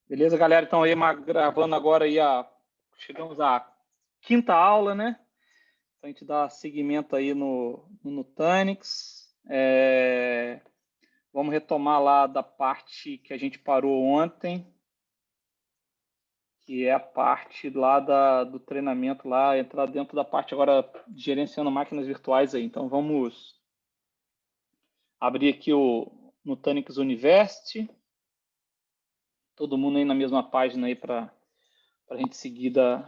Beleza, galera? Então, aí, gravando agora aí chegamos à quinta aula, né? Então, a gente dá seguimento aí no Nutanix. Vamos retomar lá da parte que a gente parou ontem, que é a parte lá do treinamento lá, entrar dentro da parte agora de gerenciando máquinas virtuais aí. Então, vamos abrir aqui o Nutanix University. Todo mundo aí na mesma página aí para a gente seguir da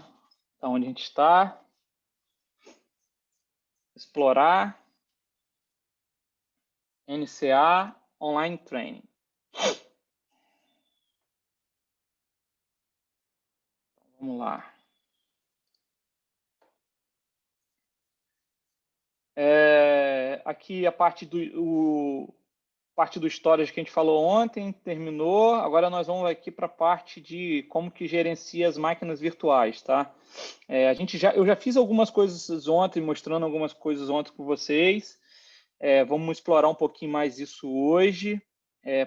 onde a gente está. Explorar, NCA, Online Training. Vamos lá. Aqui a parte do storage que a gente falou ontem, terminou. Agora nós vamos aqui para a parte de como que gerencia as máquinas virtuais, tá? Eu já fiz algumas coisas ontem, mostrando algumas coisas ontem com vocês. Vamos explorar um pouquinho mais isso hoje,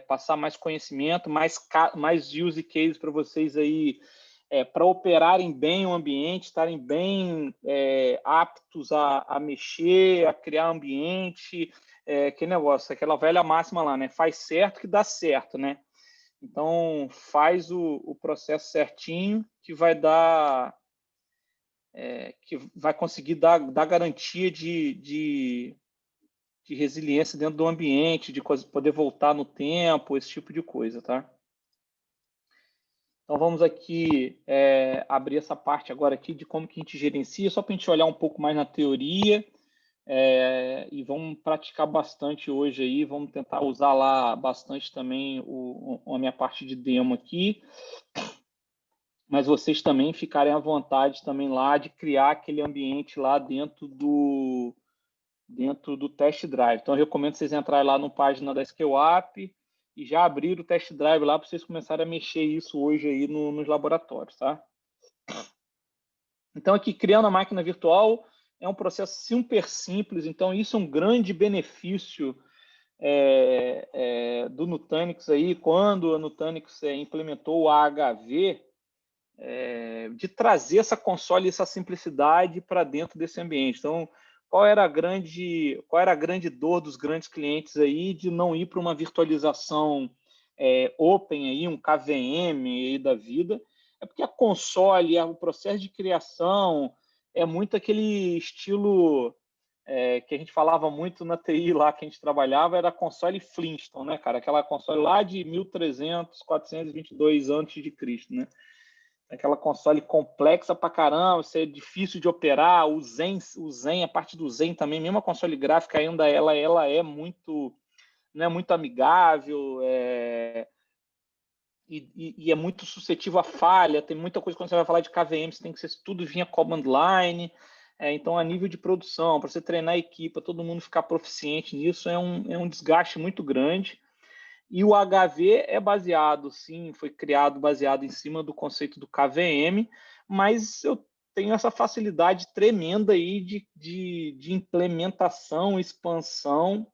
passar mais conhecimento, mais use cases para vocês aí, para operarem bem o ambiente, estarem bem aptos a mexer, a criar ambiente, que negócio, aquela velha máxima lá, né? Faz certo que dá certo, né? Então, faz o processo certinho que vai dar, que vai conseguir dar garantia de resiliência dentro do ambiente, de poder voltar no tempo, esse tipo de coisa, tá? Então, vamos aqui abrir essa parte agora aqui de como que a gente gerencia, só para a gente olhar um pouco mais na teoria, e vamos praticar bastante hoje aí, vamos tentar usar lá bastante também a minha parte de demo aqui, mas vocês também ficarem à vontade também lá de criar aquele ambiente lá dentro do test drive. Então, eu recomendo vocês entrarem lá na página da ScaleUp e já abrir o test drive lá para vocês começarem a mexer isso hoje aí nos laboratórios, tá? Então, aqui, criando a máquina virtual é um processo super simples, então isso é um grande benefício do Nutanix aí, quando a Nutanix implementou o AHV, de trazer essa console e essa simplicidade para dentro desse ambiente. Então, qual era a grande dor dos grandes clientes aí de não ir para uma virtualização open aí, um KVM aí da vida? É porque a console, o processo de criação é muito aquele estilo que a gente falava muito na TI lá que a gente trabalhava, era a console Flintstone, né, cara? Aquela console lá de 1300, 422 antes de Cristo, né? Aquela console complexa pra caramba, ser difícil de operar, o Zen, a parte do Zen também, mesmo a console gráfica ainda ela é muito, não é muito amigável, e é muito suscetível a falha, tem muita coisa quando você vai falar de KVM, você tem que ser tudo vinha command line, então a nível de produção, para você treinar a equipe, para todo mundo ficar proficiente nisso, é um desgaste muito grande. E o HV é baseado, sim, foi criado baseado em cima do conceito do KVM, mas eu tenho essa facilidade tremenda aí de implementação, expansão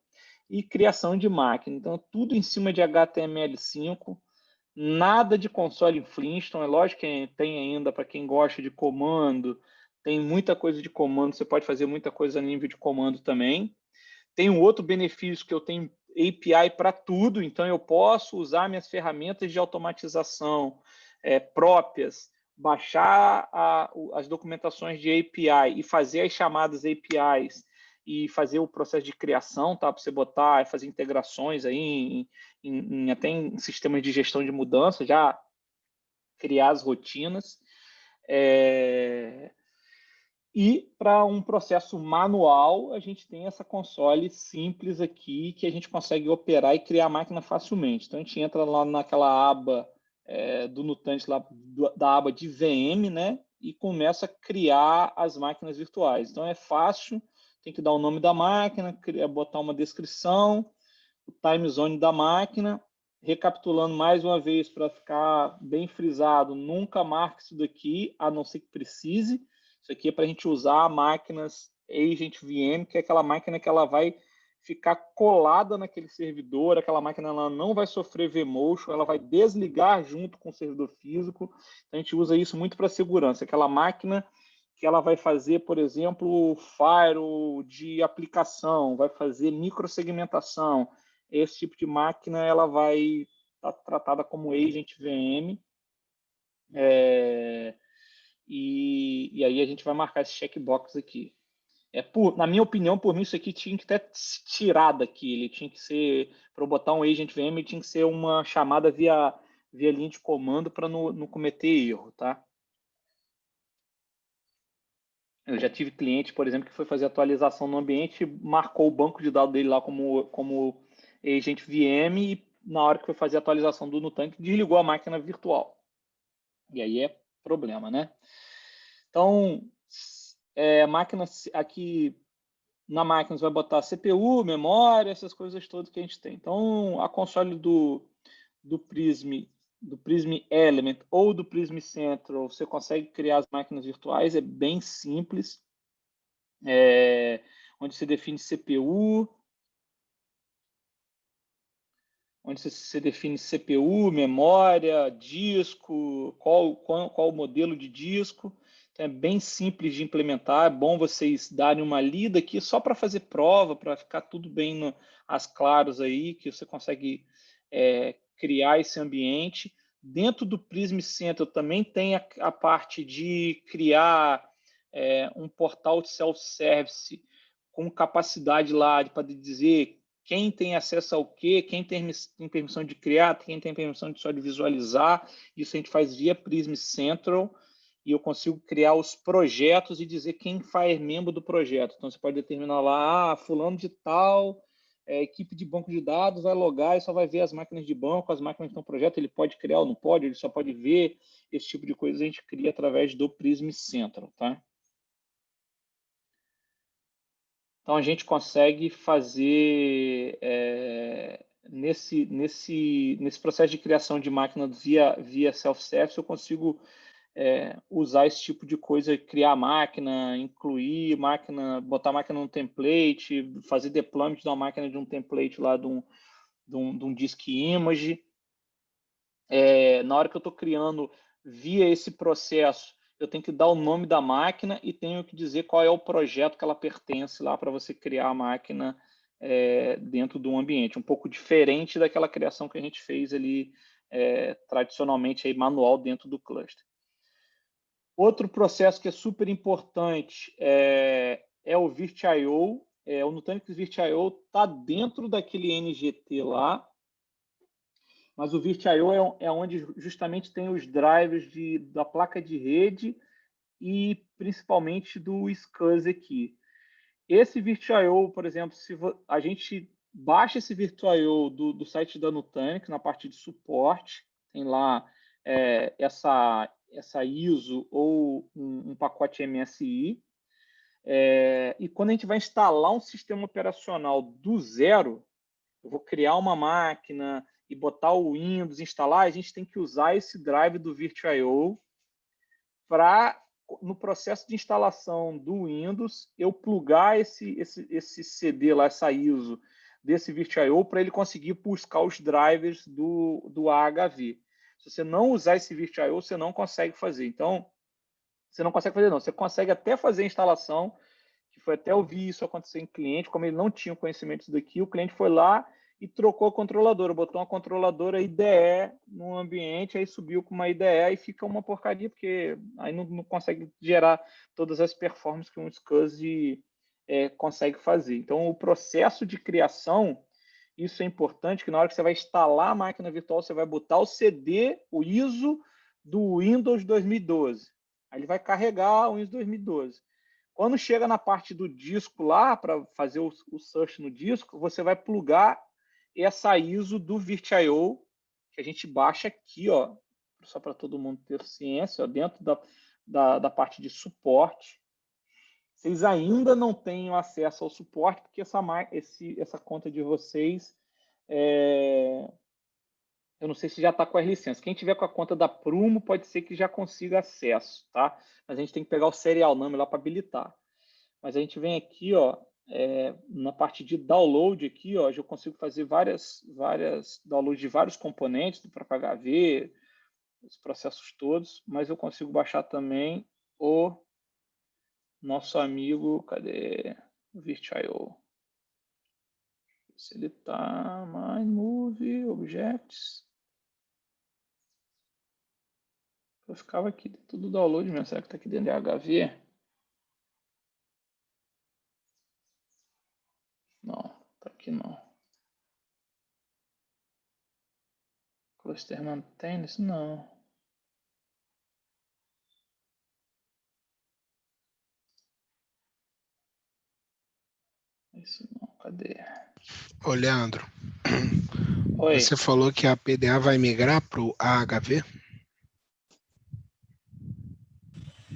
e criação de máquina. Então, tudo em cima de HTML5, nada de console em Flintstone. É lógico que tem ainda, para quem gosta de comando, tem muita coisa de comando, você pode fazer muita coisa a nível de comando também. Tem um outro benefício que eu tenho API para tudo, então eu posso usar minhas ferramentas de automatização próprias, baixar as documentações de API e fazer as chamadas APIs e fazer o processo de criação, tá? Para você botar e fazer integrações aí até em sistemas de gestão de mudança, já criar as rotinas. E para um processo manual, a gente tem essa console simples aqui que a gente consegue operar e criar a máquina facilmente. Então, a gente entra lá naquela aba do Nutanix, lá, da aba de VM, né? E começa a criar as máquinas virtuais. Então, é fácil, tem que dar o nome da máquina, botar uma descrição, o time zone da máquina. Recapitulando mais uma vez para ficar bem frisado, nunca marque isso daqui, a não ser que precise. Isso aqui é para a gente usar máquinas Agent VM, que é aquela máquina que ela vai ficar colada naquele servidor, aquela máquina ela não vai sofrer vMotion, ela vai desligar junto com o servidor físico. Então, a gente usa isso muito para segurança. Aquela máquina que ela vai fazer, por exemplo, firewall de aplicação, vai fazer microsegmentação. Esse tipo de máquina ela vai estar tratada como agent VM. E aí a gente vai marcar esse checkbox aqui. Na minha opinião, por mim, isso aqui tinha que ter tirado aqui. Ele tinha que ser, para eu botar um agent VM, tinha que ser uma chamada via linha de comando para não cometer erro, tá? Eu já tive cliente, por exemplo, que foi fazer atualização no ambiente, marcou o banco de dados dele lá como agent VM e na hora que foi fazer a atualização do Nutank, desligou a máquina virtual. E aí é problema, né? Então, máquina aqui na máquina você vai botar CPU, memória, essas coisas todas que a gente tem. Então, a console do Prism Element ou do Prism Central, você consegue criar as máquinas virtuais, é bem simples. Onde você define CPU, memória, disco, qual o modelo de disco. Então, é bem simples de implementar, é bom vocês darem uma lida aqui só para fazer prova, para ficar tudo bem às claras aí, que você consegue criar esse ambiente. Dentro do Prism Central também tem a parte de criar um portal de self-service com capacidade lá para dizer quem tem acesso ao quê, quem tem permissão de criar, quem tem permissão de só de visualizar. Isso a gente faz via Prism Central e eu consigo criar os projetos e dizer quem faz membro do projeto. Então, você pode determinar lá, fulano de tal, equipe de banco de dados vai logar e só vai ver as máquinas de banco, as máquinas que estão no projeto, ele pode criar ou não pode, ele só pode ver. Esse tipo de coisa a gente cria através do Prism Central, tá? Então, a gente consegue fazer, nesse processo de criação de máquina via self-service, eu consigo usar esse tipo de coisa, criar máquina, incluir máquina, botar máquina no template, fazer deployment de uma máquina de um template lá de um disk image. Na hora que eu estou criando via esse processo, eu tenho que dar o nome da máquina e tenho que dizer qual é o projeto que ela pertence lá para você criar a máquina dentro do ambiente. Um pouco diferente daquela criação que a gente fez ali tradicionalmente aí, manual dentro do cluster. Outro processo que é super importante é o Virt.io. O Nutanix Virt.io está dentro daquele NGT lá, mas o Virt.io é onde justamente tem os drivers da placa de rede e principalmente do SCSI aqui. Esse Virt.io, por exemplo, se a gente baixa esse Virt.io do site da Nutanix, na parte de suporte, tem lá essa ISO ou um pacote MSI. E quando a gente vai instalar um sistema operacional do zero, eu vou criar uma máquina e botar o Windows, instalar, a gente tem que usar esse drive do Virt.io para, no processo de instalação do Windows, eu plugar esse CD lá, essa ISO desse Virt.io para ele conseguir buscar os drivers do AHV. Se você não usar esse Virt.io, você não consegue fazer. Então, você não consegue fazer não. Você consegue até fazer a instalação, que foi até ouvir isso acontecer em cliente, como ele não tinha conhecimento disso daqui, o cliente foi lá e trocou a controladora, botou uma controladora IDE no ambiente, aí subiu com uma IDE e fica uma porcaria, porque aí não consegue gerar todas as performances que um SCSI consegue fazer. Então, o processo de criação, isso é importante, que na hora que você vai instalar a máquina virtual, você vai botar o CD, o ISO do Windows 2012. Aí ele vai carregar o Windows 2012. Quando chega na parte do disco lá, para fazer o search no disco, você vai plugar essa ISO do Virt.io, que a gente baixa aqui, ó, só para todo mundo ter ciência, ó, dentro da parte de suporte. Vocês ainda não têm acesso ao suporte, porque essa conta de vocês, eu não sei se já está com as licenças. Quem tiver com a conta da Prumo, pode ser que já consiga acesso, tá? Mas a gente tem que pegar o serial number lá para habilitar. Mas a gente vem aqui, ó, na parte de download aqui, ó, eu consigo fazer várias downloads de vários componentes do próprio HV, os processos todos, mas eu consigo baixar também o nosso amigo, cadê? O Virt.io. Se ele tá mais move, objects. Eu ficava aqui dentro do download mesmo. Será que tá aqui dentro de HV? Não, tá aqui não. Cluster maintenance? Não. Isso não, cadê? Ô, Leandro, Oi. você falou que a PDA vai migrar para o AHV?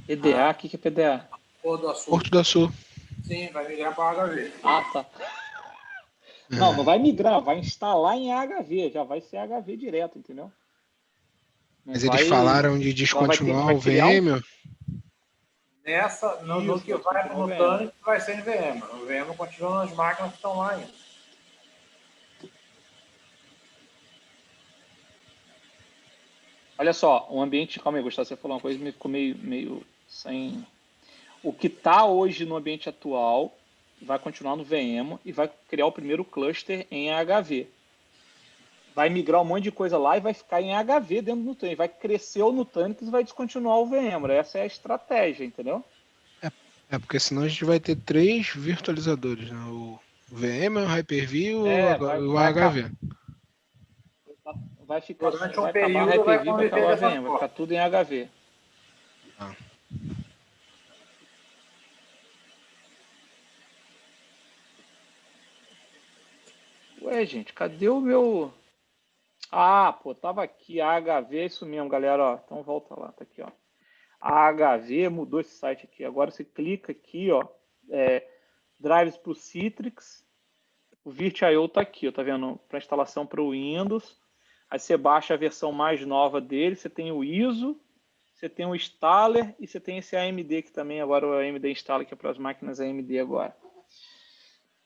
PDA? O que é PDA? Porto do Açul. Porto do Açul. Sim, vai migrar para HV. Ah, tá. Não, não vai migrar, vai instalar em HV, já vai ser HV direto, entendeu? Não Mas vai, eles falaram de descontinuar o VM? Nessa, no que vai no Nutanix vai ser em VM. O VM continua nas máquinas que estão lá ainda. Olha só, o ambiente, calma aí, Gustavo, você falou uma coisa que me ficou meio sem... O que está hoje no ambiente atual vai continuar no VM e vai criar o primeiro cluster em HV. Vai migrar um monte de coisa lá e vai ficar em HV dentro do Nutanix. Vai crescer o Nutanix e vai descontinuar o VM. Essa é a estratégia, entendeu? Porque senão a gente vai ter 3 virtualizadores, né? O VM, o Hyper-V e o HV. Vai ficar, Durante vai um acabar período vai Hyper-V, vai conviver acabar dessa VM, vai ficar tudo em HV. Ah. Ué, gente, cadê o meu... Ah, pô, tava aqui, a HV, é isso mesmo, galera, ó. Então volta lá, tá aqui, ó. A HV mudou esse site aqui. Agora você clica aqui, ó, drives para o Citrix. O Virt.io tá aqui, ó, tá vendo? Para instalação para o Windows. Aí você baixa a versão mais nova dele. Você tem o ISO, você tem o installer e você tem esse AMD que também agora o AMD instala que é para as máquinas AMD agora.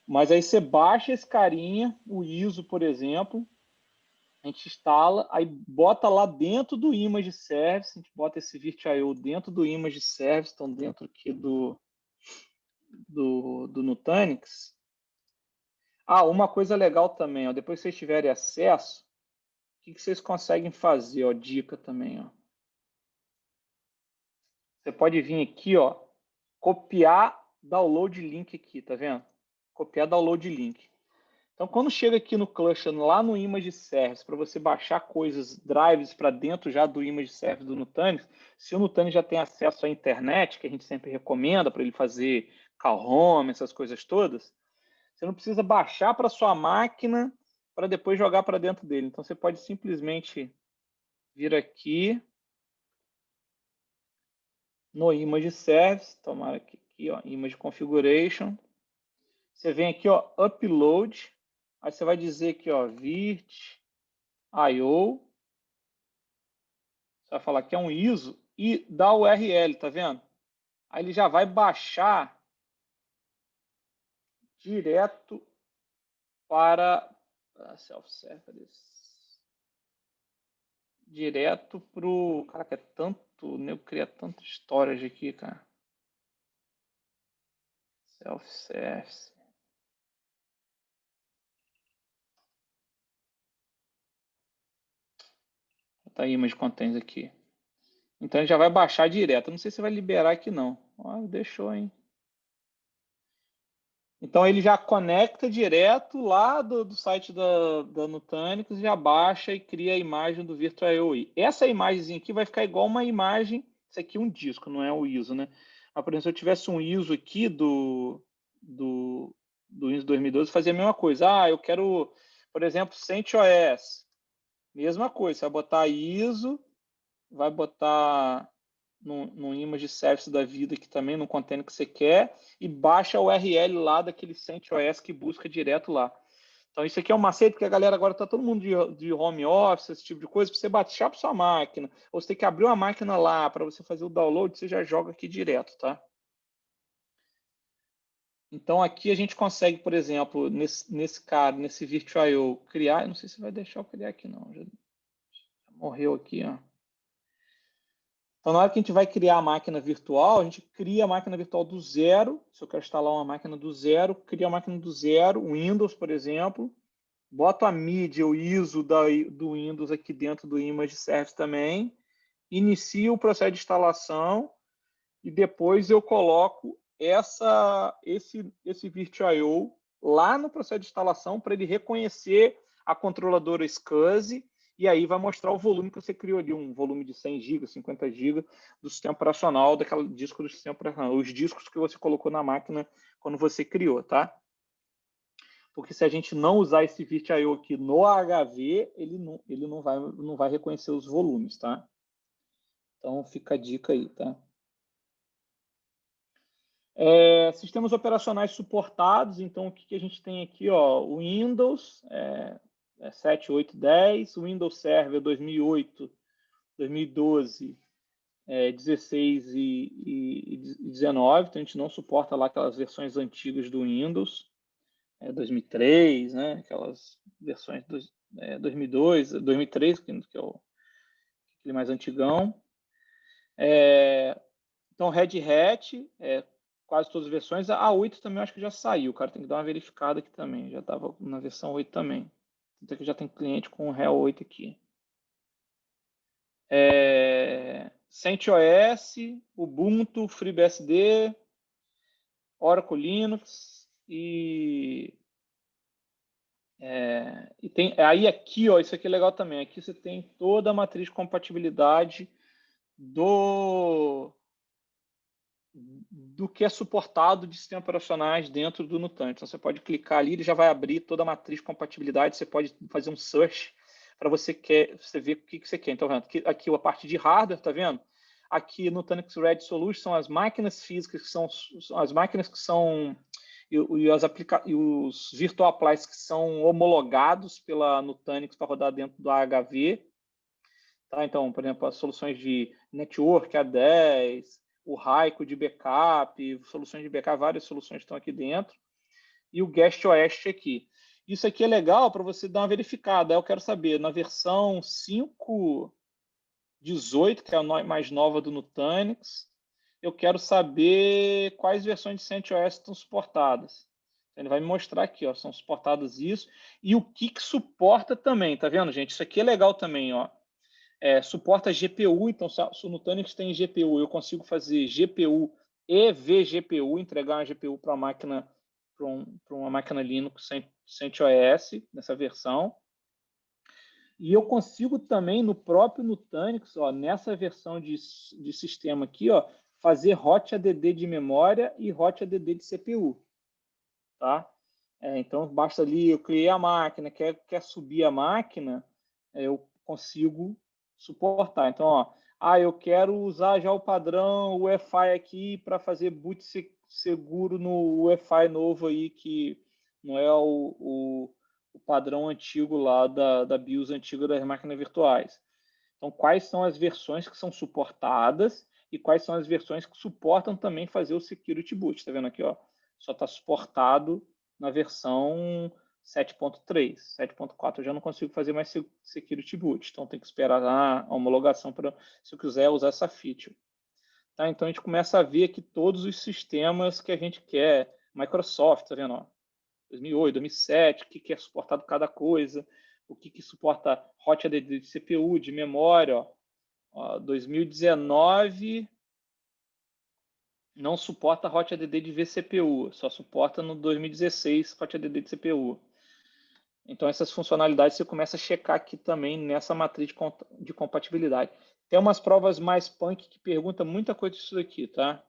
Mas aí você baixa esse carinha, o ISO, por exemplo. A gente instala, aí bota lá dentro do Image Service, a gente bota esse Virt.io dentro do Image Service, então dentro aqui do Nutanix. Ah, uma coisa legal também, ó, depois que vocês tiverem acesso, o que vocês conseguem fazer? Ó, dica também. Ó. Você pode vir aqui, ó, copiar download link aqui, tá vendo? Copiar download link. Então, quando chega aqui no cluster, lá no Image Service, para você baixar coisas, drives para dentro já do Image Service do Nutanix, se o Nutanix já tem acesso à internet, que a gente sempre recomenda para ele fazer call home, essas coisas todas, você não precisa baixar para sua máquina para depois jogar para dentro dele. Então, você pode simplesmente vir aqui no Image Service, tomar aqui ó, Image Configuration. Você vem aqui, ó, Upload. Aí você vai dizer aqui, ó, Virt.io. Você vai falar que é um ISO e dá o URL, tá vendo? Aí ele já vai baixar direto para self-service. Direto pro... Caraca, é tanto... Eu cria tanta storage aqui, cara. Self-service. Tá aí image contents aqui. Então ele já vai baixar direto. Não sei se vai liberar aqui não. Ó, deixou, hein? Então ele já conecta direto lá do site da Nutanix, já baixa e cria a imagem do Virt.io. Essa imagem aqui vai ficar igual uma imagem. Isso aqui é um disco, não é o ISO, né? Mas, por exemplo, se eu tivesse um ISO aqui do Windows 2012, fazia a mesma coisa. Ah, eu quero, por exemplo, CentOS. Mesma coisa, você vai botar ISO, vai botar no image service da vida que também no container que você quer e baixa o URL lá daquele CentOS que busca direto lá. Então isso aqui é um macete que a galera agora está todo mundo de home office, esse tipo de coisa, para você baixar para sua máquina, ou você tem que abrir uma máquina lá para você fazer o download, você já joga aqui direto, tá? Então, aqui a gente consegue, por exemplo, nesse Virtual.io, criar... Não sei se vai deixar eu criar aqui, não. Já morreu aqui, ó. Então, na hora que a gente vai criar a máquina virtual, a gente cria a máquina virtual do zero. Se eu quero instalar uma máquina do zero, cria a máquina do zero, Windows, por exemplo. Boto a mídia, o ISO do Windows aqui dentro do Image Service também. Inicio o processo de instalação e depois eu coloco esse Virtual.io lá no processo de instalação para ele reconhecer a controladora SCSI e aí vai mostrar o volume que você criou ali, um volume de 100 GB, 50 GB do sistema operacional, daquele disco do sistema operacional, os discos que você colocou na máquina quando você criou, tá? Porque se a gente não usar esse Virtual.io aqui no HV, ele não vai reconhecer os volumes, tá? Então fica a dica aí, tá? Sistemas operacionais suportados, então o que a gente tem aqui? Ó, o Windows 7, 8, 10, o Windows Server 2008, 2012, 16 e 19, então a gente não suporta lá aquelas versões antigas do Windows, 2003, né? Aquelas versões 2002, 2003, que é aquele mais antigão. Então, Red Hat, quase todas as versões. A 8 também eu acho que já saiu, cara. Tem que dar uma verificada aqui também. Já estava na versão 8 também. Então aqui já tem cliente com o Real 8 aqui. CentOS, Ubuntu, FreeBSD, Oracle Linux e tem aí aqui, ó, isso aqui é legal também. Aqui você tem toda a matriz de compatibilidade do que é suportado de sistemas operacionais dentro do Nutanix. Então, você pode clicar ali, ele já vai abrir toda a matriz de compatibilidade, você pode fazer um search para você ver o que você quer. Então, aqui a parte de hardware, tá vendo? Aqui no Nutanix Red Solution são as máquinas físicas, que são as máquinas que são e os virtual appliances que são homologados pela Nutanix para rodar dentro do HV. Tá? Então, por exemplo, as soluções de network A10, o Raico de backup, soluções de backup, várias soluções estão aqui dentro. E o Guest OS aqui. Isso aqui é legal para você dar uma verificada. Eu quero saber, na versão 5.18, que é a mais nova do Nutanix, eu quero saber quais versões de CentOS estão suportadas. Ele vai me mostrar aqui, ó, são suportadas isso. E o que suporta também, tá vendo, gente? Isso aqui é legal também, ó. Suporta GPU, então se o Nutanix tem GPU, eu consigo fazer GPU e vGPU, entregar uma GPU para uma máquina Linux CentOS, nessa versão. E eu consigo também, no próprio Nutanix, ó, nessa versão de sistema aqui, ó, fazer hot ADD de memória e hot ADD de CPU. Tá? Então, basta ali, eu criei a máquina, quer subir a máquina, eu consigo suportar. Então, ó, eu quero usar já o padrão UEFI aqui para fazer boot seguro no UEFI novo aí, que não é o padrão antigo lá da BIOS antiga das máquinas virtuais. Então, quais são as versões que são suportadas e quais são as versões que suportam também fazer o security boot. Está vendo aqui, ó? Só está suportado na versão 7.3. 7.4 eu já não consigo fazer mais security boot. Então, tem que esperar a homologação para se eu quiser usar essa feature. Tá? Então, a gente começa a ver aqui todos os sistemas que a gente quer. Microsoft, tá vendo? Ó? 2008, 2007, o que é suportado cada coisa, o que suporta hot ADD de CPU, de memória. Ó, 2019 não suporta hot ADD de vCPU, só suporta no 2016 hot ADD de CPU. Então essas funcionalidades você começa a checar aqui também nessa matriz de compatibilidade. Tem umas provas mais punk que perguntam muita coisa disso daqui, tá?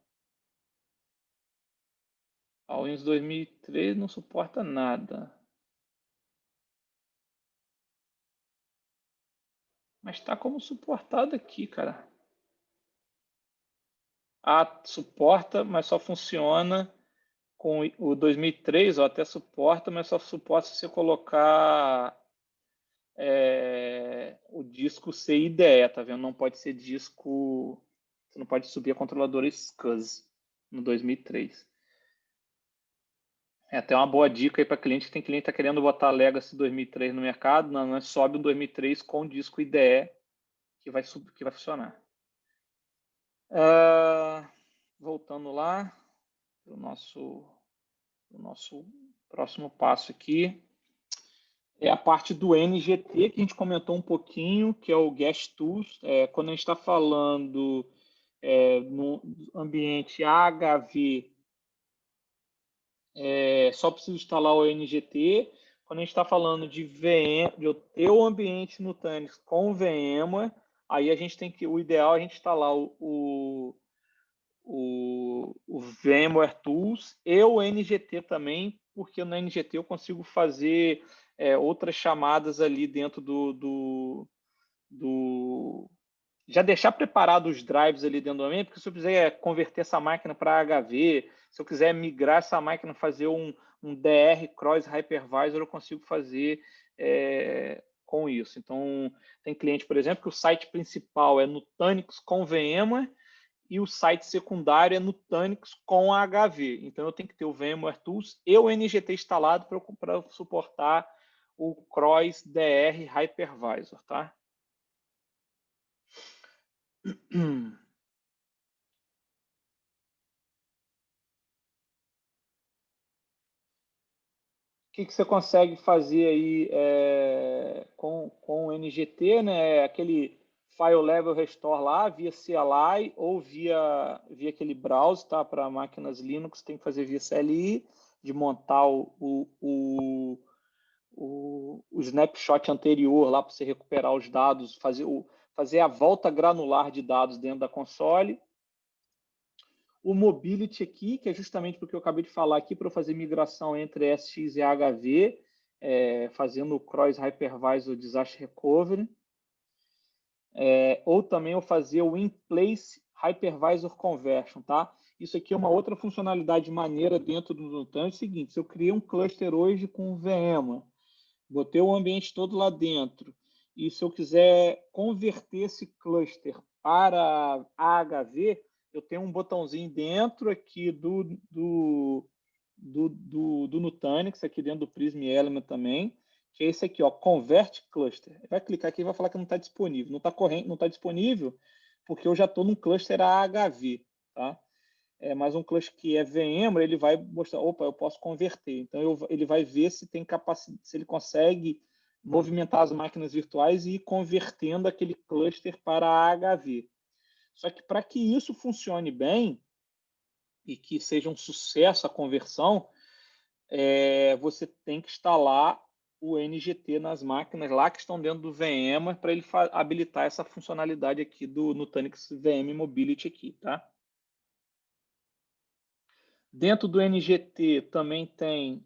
O Windows 2003 não suporta nada. Mas está como suportado aqui, cara. Suporta, mas só funciona com o 2003, ó, até suporta, mas só suporta se você colocar o disco CIDE, tá vendo? Não pode ser disco... Você não pode subir a controladora SCSI no 2003. Tem uma boa dica aí para cliente, que tem cliente que está querendo botar Legacy 2003 no mercado, não sobe o 2003 com disco IDE que vai funcionar. Voltando lá para o nosso próximo passo aqui, é a parte do NGT, que a gente comentou um pouquinho, que é o Guest Tools. Quando a gente está falando no ambiente AHV, só preciso instalar o NGT. Quando a gente está falando de VM, de eu ter o ambiente Nutanix com VMware, aí a gente tem que, o ideal é a gente instalar o VMware Tools e o NGT também, porque no NGT eu consigo fazer outras chamadas ali dentro já deixar preparado os drives ali dentro do ambiente, porque se eu quiser converter essa máquina para HV, se eu quiser migrar essa máquina, fazer um DR Cross Hypervisor, eu consigo fazer com isso. Então, tem cliente, por exemplo, que o site principal é Nutanix com VMware e o site secundário é Nutanix com HV. Então, eu tenho que ter o VMware Tools e o NGT instalado para suportar o Cross DR Hypervisor, tá? O que você consegue fazer aí com o NGT, né? Aquele file level restore lá via CLI ou via aquele browser, tá? Para máquinas Linux tem que fazer via CLI, de montar o snapshot anterior lá para você recuperar os dados, fazer a volta granular de dados dentro da console. O Mobility aqui, que é justamente porque eu acabei de falar aqui, para eu fazer migração entre SX e HV, fazendo o Cross Hypervisor Disaster Recovery. Ou também eu fazer o In-Place Hypervisor Conversion, tá? Isso aqui é uma outra funcionalidade maneira dentro do Nutanix. É o seguinte, se eu criei um cluster hoje com VMware, botei o ambiente todo lá dentro, e se eu quiser converter esse cluster para AHV, eu tenho um botãozinho dentro aqui do Nutanix, aqui dentro do Prism Element também, que é esse aqui, ó, Convert Cluster. Vai clicar aqui e vai falar que não está disponível. Não está disponível porque eu já estou num cluster AHV, tá? Mas um cluster que é VMware, ele vai mostrar, opa, eu posso converter. Então, ele vai ver se tem capacidade, se ele consegue movimentar as máquinas virtuais e ir convertendo aquele cluster para AHV. Só que para que isso funcione bem e que seja um sucesso a conversão, você tem que instalar o NGT nas máquinas lá que estão dentro do VMware para ele habilitar essa funcionalidade aqui do Nutanix VM Mobility aqui, tá? Dentro do NGT também tem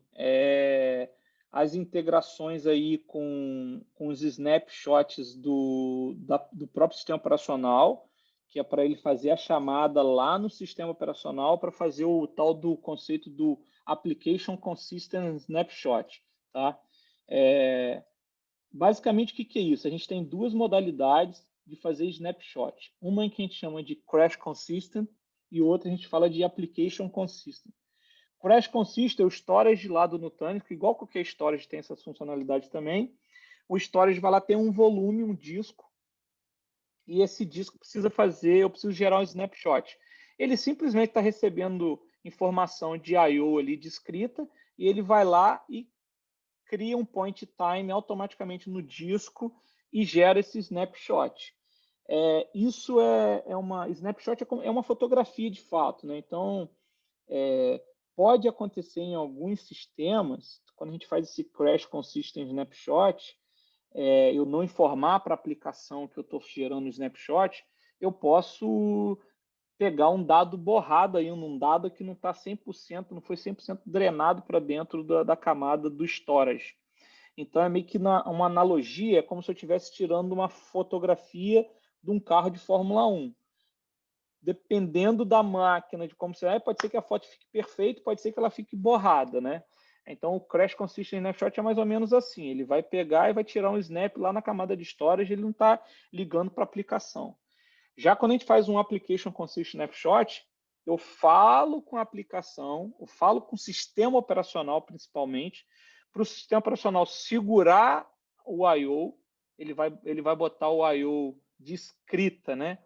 as integrações aí com os snapshots do próprio sistema operacional, que é para ele fazer a chamada lá no sistema operacional para fazer o tal do conceito do Application Consistent Snapshot. Tá? Basicamente, o que é isso? A gente tem duas modalidades de fazer snapshot. Uma que a gente chama de Crash Consistent e outra a gente fala de Application Consistent. Crash Consistent é o storage lá do Nutanix, igual qualquer storage tem essa funcionalidade também. O storage vai lá ter um volume, um disco, e esse disco eu preciso gerar um snapshot. Ele simplesmente está recebendo informação de I/O ali descrita, e ele vai lá e cria um point time automaticamente no disco e gera esse snapshot. Isso snapshot é uma fotografia de fato, né? Então, pode acontecer em alguns sistemas, quando a gente faz esse Crash Consistent Snapshot, eu não informar para a aplicação que eu estou gerando o snapshot, eu posso pegar um dado borrado aí, um dado que não está 100%, não foi 100% drenado para dentro da camada do storage. Então, é meio que uma analogia, é como se eu estivesse tirando uma fotografia de um carro de Fórmula 1. Dependendo da máquina, de como você é, pode ser que a foto fique perfeita, pode ser que ela fique borrada, né? Então, o Crash Consistent Snapshot é mais ou menos assim. Ele vai pegar e vai tirar um snap lá na camada de storage, ele não está ligando para a aplicação. Já quando a gente faz um Application Consistent Snapshot, eu falo com a aplicação, eu falo com o sistema operacional, principalmente, para o sistema operacional segurar o I/O, ele vai botar o I/O de escrita, né,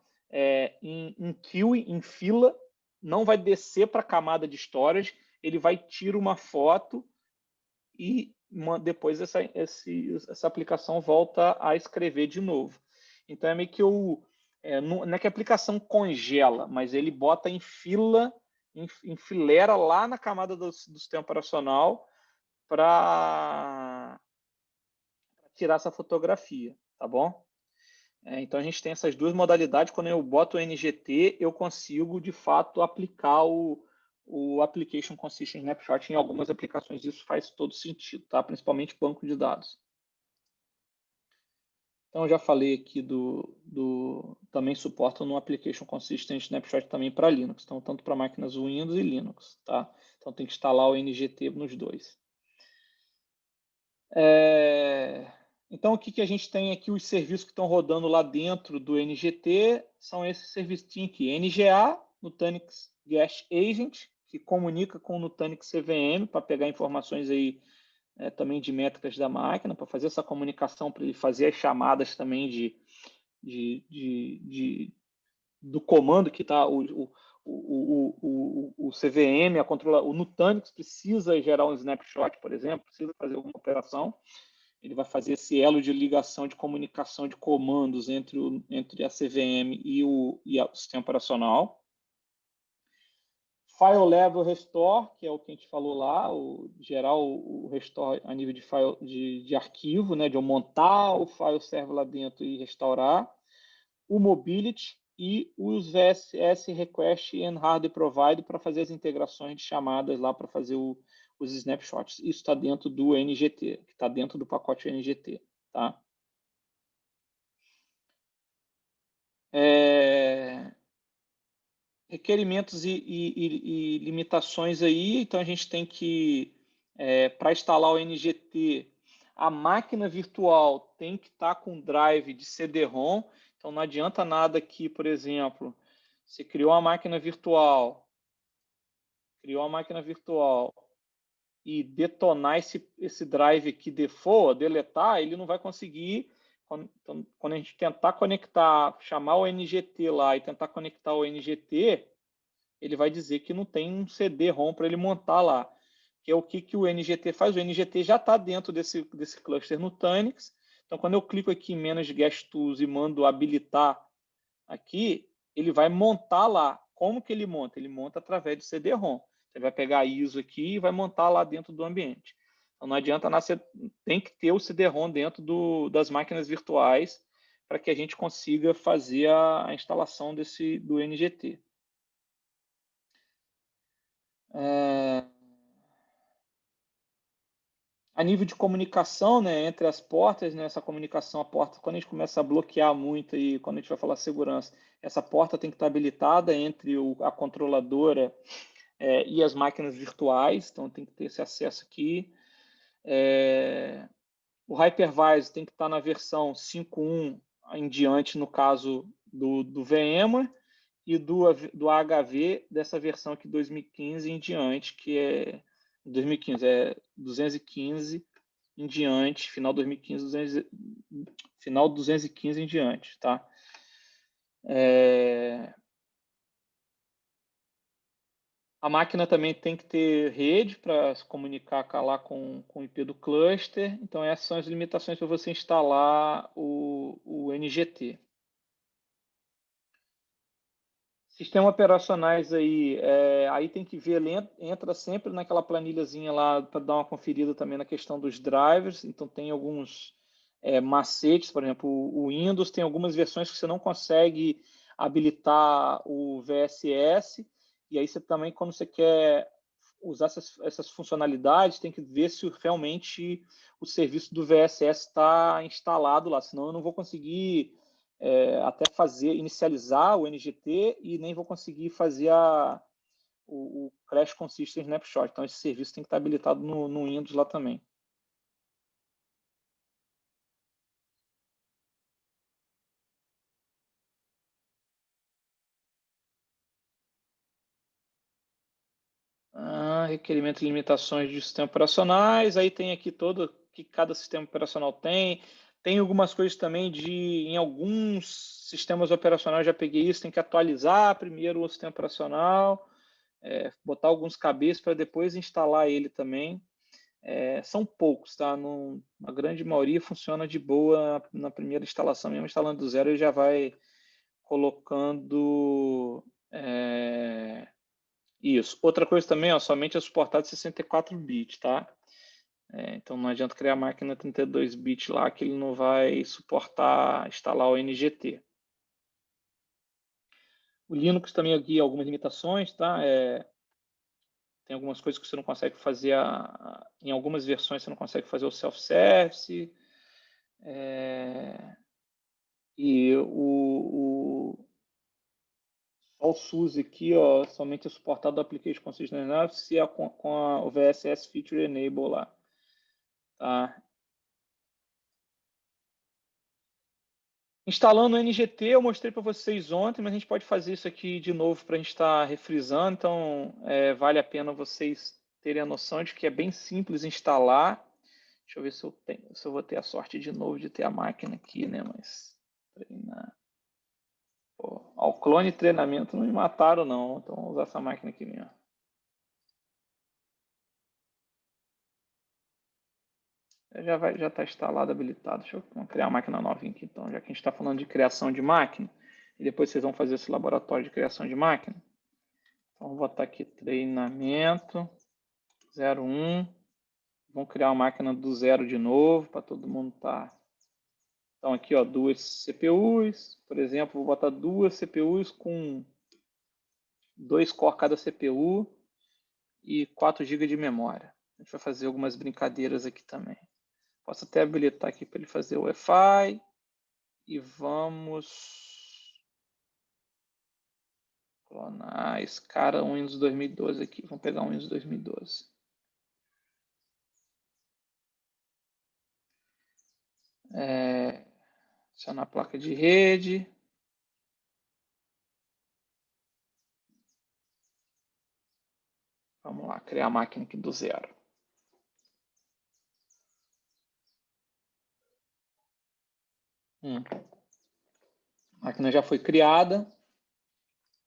em queue, em fila, não vai descer para a camada de storage, ele vai tirar uma foto e depois essa aplicação volta a escrever de novo. Então é meio que não é que a aplicação congela, mas ele bota em fila, em fileira lá na camada do sistema operacional para tirar essa fotografia, tá bom? Então a gente tem essas duas modalidades. Quando eu boto o NGT, eu consigo de fato aplicar o Application Consistent Snapshot em algumas aplicações. Isso faz todo sentido, tá? Principalmente banco de dados. Então, eu já falei aqui também suporta no Application Consistent Snapshot também para Linux. Então, tanto para máquinas Windows e Linux, tá? Então, tem que instalar o NGT nos dois. Então, o que a gente tem aqui? Os serviços que estão rodando lá dentro do NGT são esses serviços aqui. NGA, Nutanix Guest Agent, que comunica com o Nutanix CVM para pegar informações aí também de métricas da máquina, para fazer essa comunicação, para ele fazer as chamadas também do comando que está o CVM, o Nutanix precisa gerar um snapshot, por exemplo, precisa fazer alguma operação. Ele vai fazer esse elo de ligação, de comunicação de comandos entre a CVM e o sistema operacional. File Level Restore, que é o que a gente falou lá, gerar o restore a nível de file de arquivo, né, de eu montar o file server lá dentro e restaurar. O Mobility e os VSS Request and Hard Provide para fazer as integrações de chamadas lá para fazer os snapshots. Isso está dentro do NGT, que está dentro do pacote NGT. Tá? Requerimentos e limitações aí. Então, a gente tem que, para instalar o NGT, a máquina virtual tem que estar com drive de CD-ROM. Então, não adianta nada que, por exemplo, você criou uma máquina virtual e detonar esse drive aqui default, deletar, ele não vai conseguir. Quando a gente tentar conectar, chamar o NGT lá e tentar conectar o NGT, ele vai dizer que não tem um CD-ROM para ele montar lá. Que é o que o NGT faz. O NGT já está dentro desse cluster Nutanix. Então, quando eu clico aqui em Manage Guest Tools e mando habilitar aqui, ele vai montar lá. Como que ele monta? Ele monta através de CD-ROM. Ele vai pegar a ISO aqui e vai montar lá dentro do ambiente. Então, não adianta nada, você tem que ter o CD-ROM dentro das máquinas virtuais para que a gente consiga fazer a instalação do NGT. A nível de comunicação, né, entre as portas, né, essa comunicação, a porta, quando a gente começa a bloquear muito e quando a gente vai falar segurança, essa porta tem que estar habilitada entre a controladora e as máquinas virtuais, então tem que ter esse acesso aqui. O hypervisor tem que estar na versão 5.1 em diante, no caso do VMware, e do HV dessa versão aqui 2015 em diante, que é 2015, 215 em diante, final 2015, final 215 em diante, tá? A máquina também tem que ter rede para se comunicar lá com o IP do cluster. Então, essas são as limitações para você instalar o NGT. Sistema operacionais aí tem que ver, entra sempre naquela planilhazinha lá para dar uma conferida também na questão dos drivers. Então, tem alguns macetes, por exemplo, o Windows tem algumas versões que você não consegue habilitar o VSS, e aí você também, quando você quer usar essas funcionalidades, tem que ver se realmente o serviço do VSS está instalado lá, senão eu não vou conseguir até inicializar o NGT e nem vou conseguir fazer o Crash Consistent Snapshot. Então, esse serviço tem que estar habilitado no Windows lá também. requerimentos e limitações de sistemas operacionais. Aí tem aqui todo que cada sistema operacional tem. Tem algumas coisas também em alguns sistemas operacionais, já peguei isso, tem que atualizar primeiro o sistema operacional, botar alguns cabeças para depois instalar ele também. São poucos, tá? A grande maioria funciona de boa na primeira instalação, mesmo instalando do zero, ele já vai colocando isso. Outra coisa também, somente é suportado 64 bits, tá? Então não adianta criar máquina 32 bits lá que ele não vai suportar instalar o NGT. O Linux também aqui algumas limitações, tá? Tem algumas coisas que você não consegue fazer, em algumas versões você não consegue fazer o self-service. E só o SUSE aqui, somente é suportado do Application Consistent Analysis se com o VSS Feature Enable lá. Tá? Instalando o NGT, eu mostrei para vocês ontem, mas a gente pode fazer isso aqui de novo para a gente estar refrisando. Então, vale a pena vocês terem a noção de que é bem simples instalar. Deixa eu ver se eu vou ter a sorte de novo de ter a máquina aqui, né? Mas treinar. O clone e treinamento não me mataram, não. Então, vou usar essa máquina aqui mesmo. Já está instalado, habilitado. Deixa eu criar uma máquina novinha aqui, então, já que a gente está falando de criação de máquina, e depois vocês vão fazer esse laboratório de criação de máquina. Então, vou botar aqui treinamento 01. Vamos criar uma máquina do zero de novo, para todo mundo estar. Então, aqui, duas CPUs. Por exemplo, vou botar duas CPUs com 2 core cada CPU e 4 GB de memória. A gente vai fazer algumas brincadeiras aqui também. Posso até habilitar aqui para ele fazer o Wi-Fi. E vamos clonar esse cara, um Windows 2012 aqui. Vamos pegar um Windows 2012. Adicionar a placa de rede. Vamos lá, criar a máquina aqui do zero. A máquina já foi criada.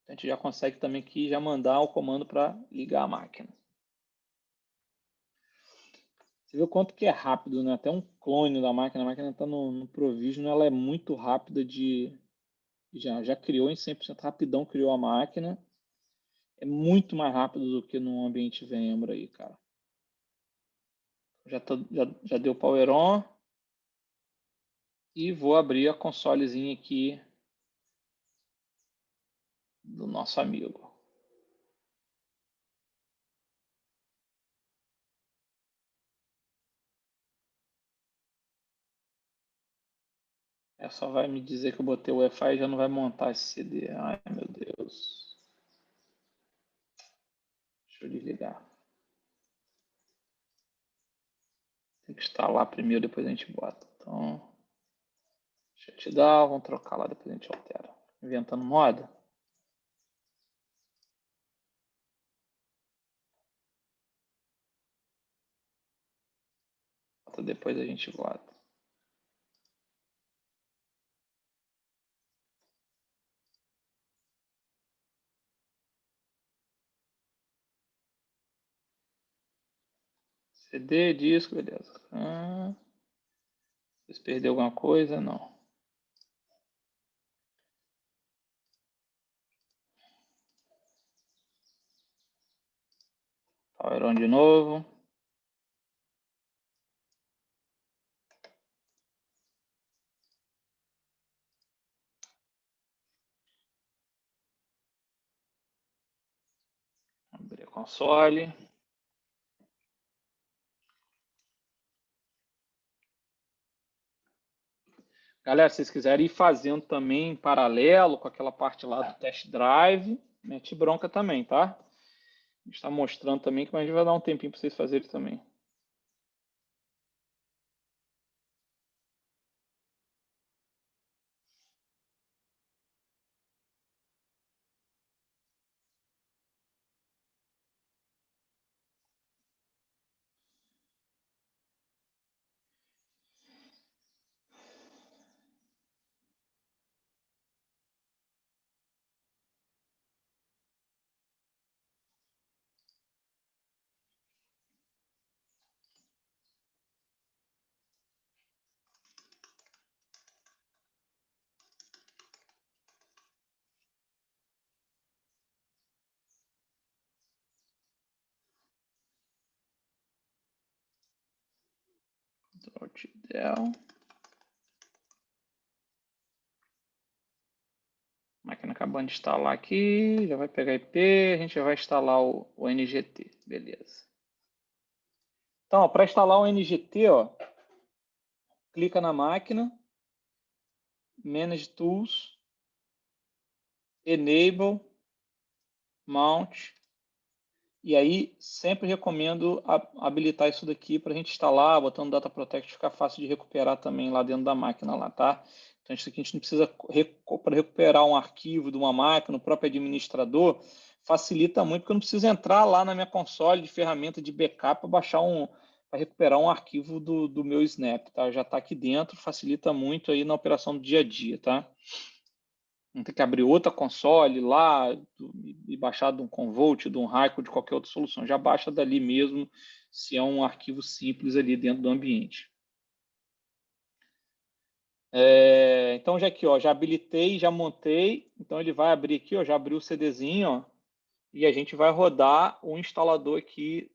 A gente já consegue também aqui já mandar o comando para ligar a máquina. Você vê o quanto que é rápido, né? Até um clone da máquina. A máquina está no Provision, ela é muito rápida de... Já criou em 100% rapidão, criou a máquina. É muito mais rápido do que no ambiente VMware aí, cara. Já deu power on. E vou abrir a consolezinha aqui do nosso amigo. Só vai me dizer que eu botei o Wi-Fi e já não vai montar esse CD. Ai, meu Deus. Deixa eu desligar. Tem que instalar primeiro, depois a gente bota. Então, shutdown, vamos trocar lá, depois a gente altera. Inventando moda. Depois a gente bota. CD, disco, beleza. Vocês perderam alguma coisa? Não. Power on de novo. Abrir a console. Galera, se vocês quiserem ir fazendo também em paralelo com aquela parte lá do test drive, mete bronca também, tá? A gente está mostrando também que a gente vai dar um tempinho para vocês fazerem também. Del. A máquina acabando de instalar aqui, já vai pegar IP, a gente já vai instalar o NGT, beleza. Então, para instalar o NGT, ó, clica na máquina, Manage Tools, Enable, Mount, e aí sempre recomendo habilitar isso daqui para a gente instalar, botando Data Protect, ficar fácil de recuperar também lá dentro da máquina lá, tá? Então, isso aqui a gente não precisa, para recuperar um arquivo de uma máquina, o próprio administrador, facilita muito, porque eu não preciso entrar lá na minha console de ferramenta de backup para baixar para recuperar um arquivo do meu Snap, tá? Já está aqui dentro, facilita muito aí na operação do dia a dia, tá? Não tem que abrir outra console lá e baixar de um Convolt, de um Raico, de qualquer outra solução. Já baixa dali mesmo, se é um arquivo simples ali dentro do ambiente. Então, já aqui, ó, já habilitei, já montei. Então, ele vai abrir aqui, ó, já abriu o CDzinho, ó, e a gente vai rodar o instalador aqui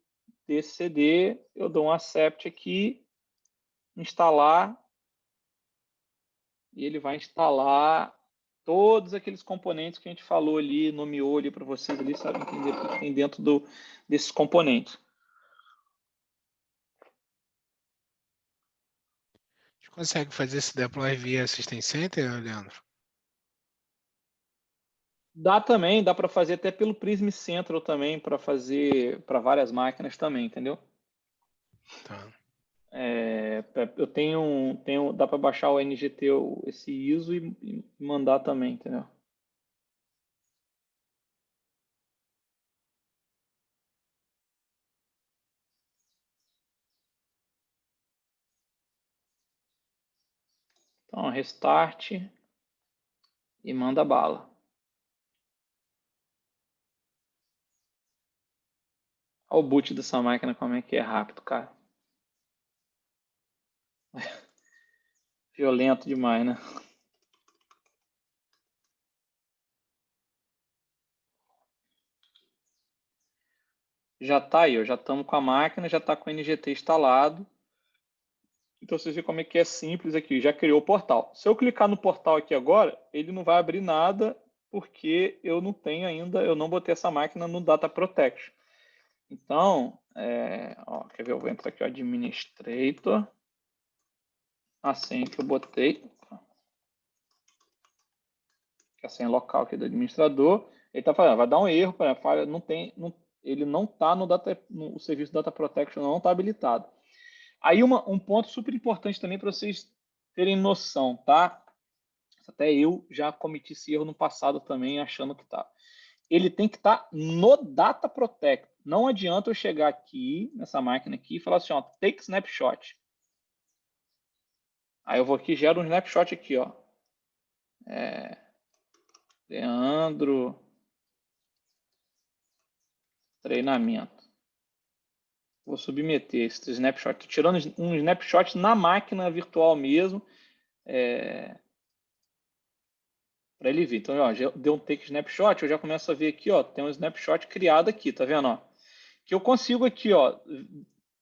desse CD. Eu dou um accept aqui, instalar, e ele vai instalar todos aqueles componentes que a gente falou ali, nomeou ali para vocês ali, sabe, entender o que tem dentro desses componentes. A gente consegue fazer esse deploy via System Center, Leandro? Dá também, dá para fazer até pelo Prism Central também, para fazer para várias máquinas também, entendeu? Tá. Eu tenho dá para baixar o NGT, esse ISO e mandar também, entendeu? Então, restart e manda bala. Olha o boot dessa máquina, como é que é rápido, cara. Violento demais, né? Já está aí, ó, já estamos com a máquina, já está com o NGT instalado. Então, vocês veem como é que é simples aqui. Já criou o portal. Se eu clicar no portal aqui agora, ele não vai abrir nada, porque eu não tenho ainda, eu não botei essa máquina no Data Protection. Então, ó, quer ver? Eu vou entrar aqui, ó, Administrator. A senha que eu botei. Que é a senha local aqui do administrador. Ele está falando, vai dar um erro, falha, não tem, ele não está no serviço Data Protection, não está habilitado. Aí um ponto super importante também para vocês terem noção, tá? Até eu já cometi esse erro no passado também, achando que tá. Ele tem que estar no Data Protect. Não adianta eu chegar aqui, nessa máquina aqui, e falar assim, ó, take snapshot. Aí eu vou aqui, gero um snapshot aqui, ó. Leandro, treinamento. Vou submeter esse snapshot. Estou tirando um snapshot na máquina virtual mesmo, para ele ver. Então, ó, já deu um take snapshot, eu já começo a ver aqui, ó, tem um snapshot criado aqui, tá vendo? Ó? Que eu consigo aqui, ó,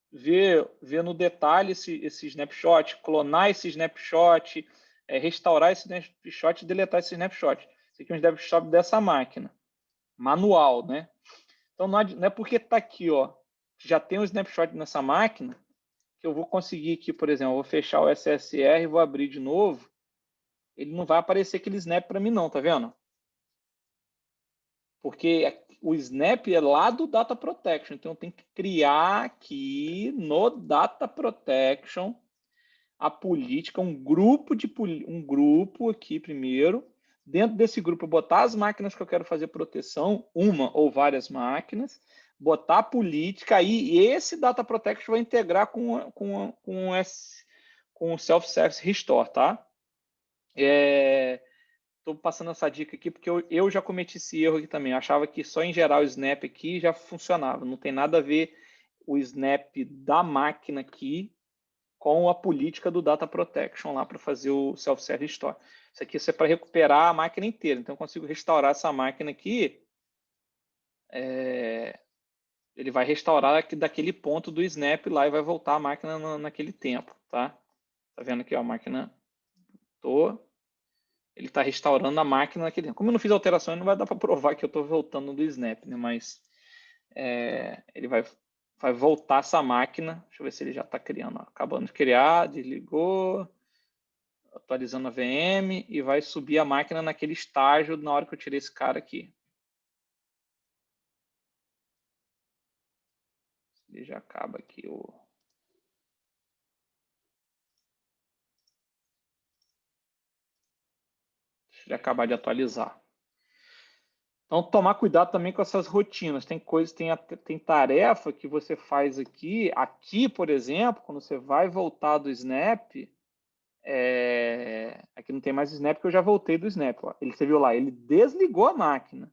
ver no detalhe esse snapshot, clonar esse snapshot, restaurar esse snapshot e deletar esse snapshot. Esse aqui é um snapshot dessa máquina, manual, né? Então, não é porque está aqui, ó, já tem um snapshot nessa máquina, que eu vou conseguir aqui, por exemplo, eu vou fechar o SSR e vou abrir de novo, ele não vai aparecer aquele snap para mim não, tá vendo? Porque o snap é lá do Data Protection, então eu tenho que criar aqui no Data Protection a política, um grupo aqui primeiro. Dentro desse grupo, eu botar as máquinas que eu quero fazer proteção, uma ou várias máquinas, botar a política aí, e esse Data Protection vai integrar com o Self-Service Restore, tá? Estou passando essa dica aqui porque eu já cometi esse erro aqui também. Eu achava que só em gerar o Snap aqui já funcionava. Não tem nada a ver o Snap da máquina aqui com a política do Data Protection lá para fazer o Self-Service Restore. Isso aqui é para recuperar a máquina inteira. Então, eu consigo restaurar essa máquina aqui Ele vai restaurar daquele ponto do snap lá e vai voltar a máquina naquele tempo, tá? Tá vendo aqui, ó, a máquina ele está restaurando a máquina naquele tempo. Como eu não fiz alteração, não vai dar para provar que eu estou voltando do snap, né? Mas ele vai voltar essa máquina. Deixa eu ver se ele já está criando. Ó. Acabando de criar, desligou, atualizando a VM e vai subir a máquina naquele estágio na hora que eu tirei esse cara aqui. Ele já acaba aqui Deixa ele acabar de atualizar. Então, tomar cuidado também com essas rotinas. Tem coisa, tem tarefa que você faz aqui. Aqui, por exemplo, quando você vai voltar do Snap, aqui não tem mais Snap, porque eu já voltei do Snap. Ó. Você viu lá, ele desligou a máquina.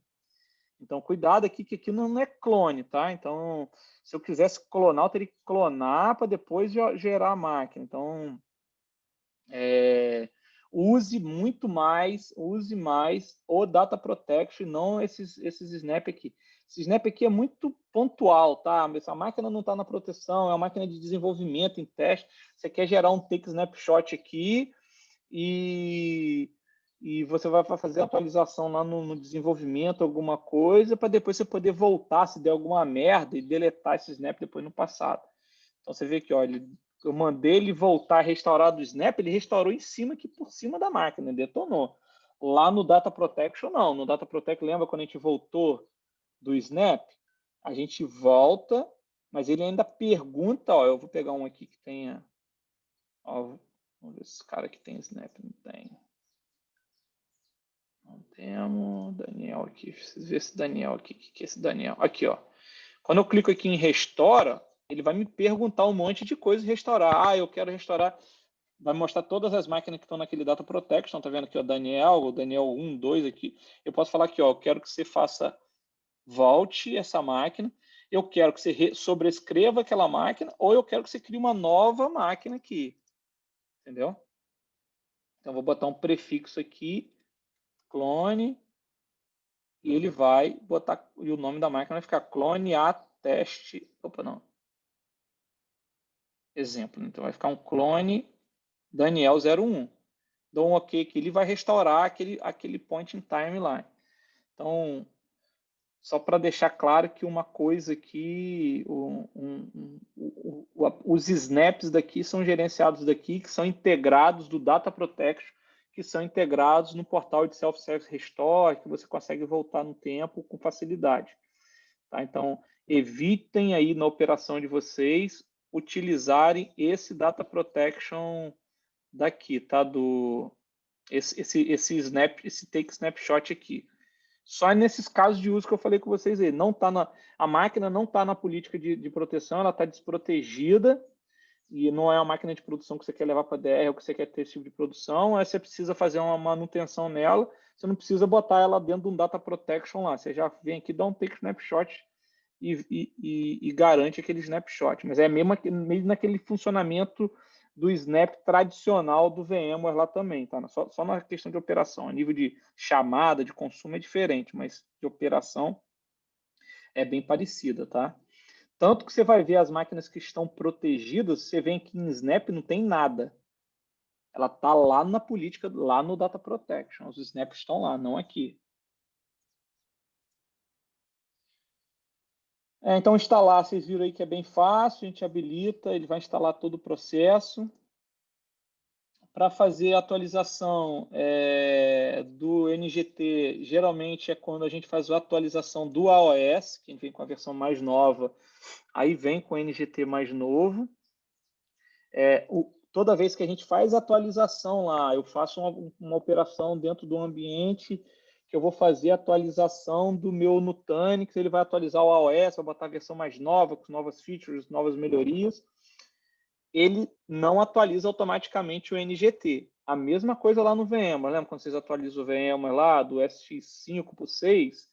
Então, cuidado aqui, que aqui não é clone, tá? Então, se eu quisesse clonar, eu teria que clonar para depois gerar a máquina. Então, use mais o Data Protection, não esses snap aqui. Esse snap aqui é muito pontual, tá? Essa máquina não está na proteção, é uma máquina de desenvolvimento, em teste. Você quer gerar um take snapshot aqui e você vai fazer a atualização lá no desenvolvimento, alguma coisa, para depois você poder voltar, se der alguma merda, e deletar esse snap depois no passado. Então você vê que, ó, eu mandei ele voltar a restaurar do snap, ele restaurou em cima, aqui por cima da máquina, detonou. Lá no Data Protection, não. No Data Protection, lembra quando a gente voltou do snap? A gente volta, mas ele ainda pergunta, ó, eu vou pegar um aqui que tenha, ó, vamos ver se esse cara aqui tem snap, não tem. Não temos, Daniel aqui, preciso ver esse Daniel aqui, o que é esse Daniel? Aqui, ó. Quando eu clico aqui em restaura, ele vai me perguntar um monte de coisa e restaurar. Ah, eu quero restaurar. Vai mostrar todas as máquinas que estão naquele Data Protection. Tá vendo aqui, ó, o Daniel 1, 2 aqui. Eu posso falar aqui, ó, eu quero que você volte essa máquina. Eu quero que você sobrescreva aquela máquina, ou eu quero que você crie uma nova máquina aqui. Entendeu? Então, vou botar um prefixo aqui, clone, e ele vai botar, e o nome da máquina vai ficar clone a teste. Opa, não. Exemplo. Então, vai ficar um clone Daniel 01. Dou um OK que ele vai restaurar aquele point in time lá. Então, só para deixar claro que uma coisa aqui, os snaps daqui são gerenciados daqui, que são integrados do Data Protection, que são integrados no portal de Self-Service Restore, que você consegue voltar no tempo com facilidade. Tá? Então, evitem aí na operação de vocês utilizarem esse Data Protection daqui, tá? Esse take snapshot aqui. Só nesses casos de uso que eu falei com vocês aí. A máquina não está na política de proteção, ela está desprotegida e não é uma máquina de produção que você quer levar para DR ou que você quer ter esse tipo de produção. Aí você precisa fazer uma manutenção nela, você não precisa botar ela dentro de um Data Protection lá. Você já vem aqui, dá um take snapshot e garante aquele snapshot. Mas é mesmo naquele funcionamento do snap tradicional do VMware lá também, tá? Só na questão de operação. A nível de chamada, de consumo é diferente, mas de operação é bem parecida, tá? Tanto que você vai ver as máquinas que estão protegidas, você vê que em Snap não tem nada. Ela está lá na política, lá no Data Protection. Os snaps estão lá, não aqui. Então, instalar, vocês viram aí que é bem fácil, a gente habilita, ele vai instalar todo o processo. Para fazer a atualização do NGT, geralmente é quando a gente faz a atualização do AOS, que vem com a versão mais nova, aí vem com o NGT mais novo. Toda vez que a gente faz a atualização lá, eu faço uma operação dentro do ambiente que eu vou fazer a atualização do meu Nutanix, ele vai atualizar o AOS, vai botar a versão mais nova, com novas features, novas melhorias. Ele não atualiza automaticamente o NGT. A mesma coisa lá no VMware. Lembra quando vocês atualizam o VMware lá do SX5 para o 6,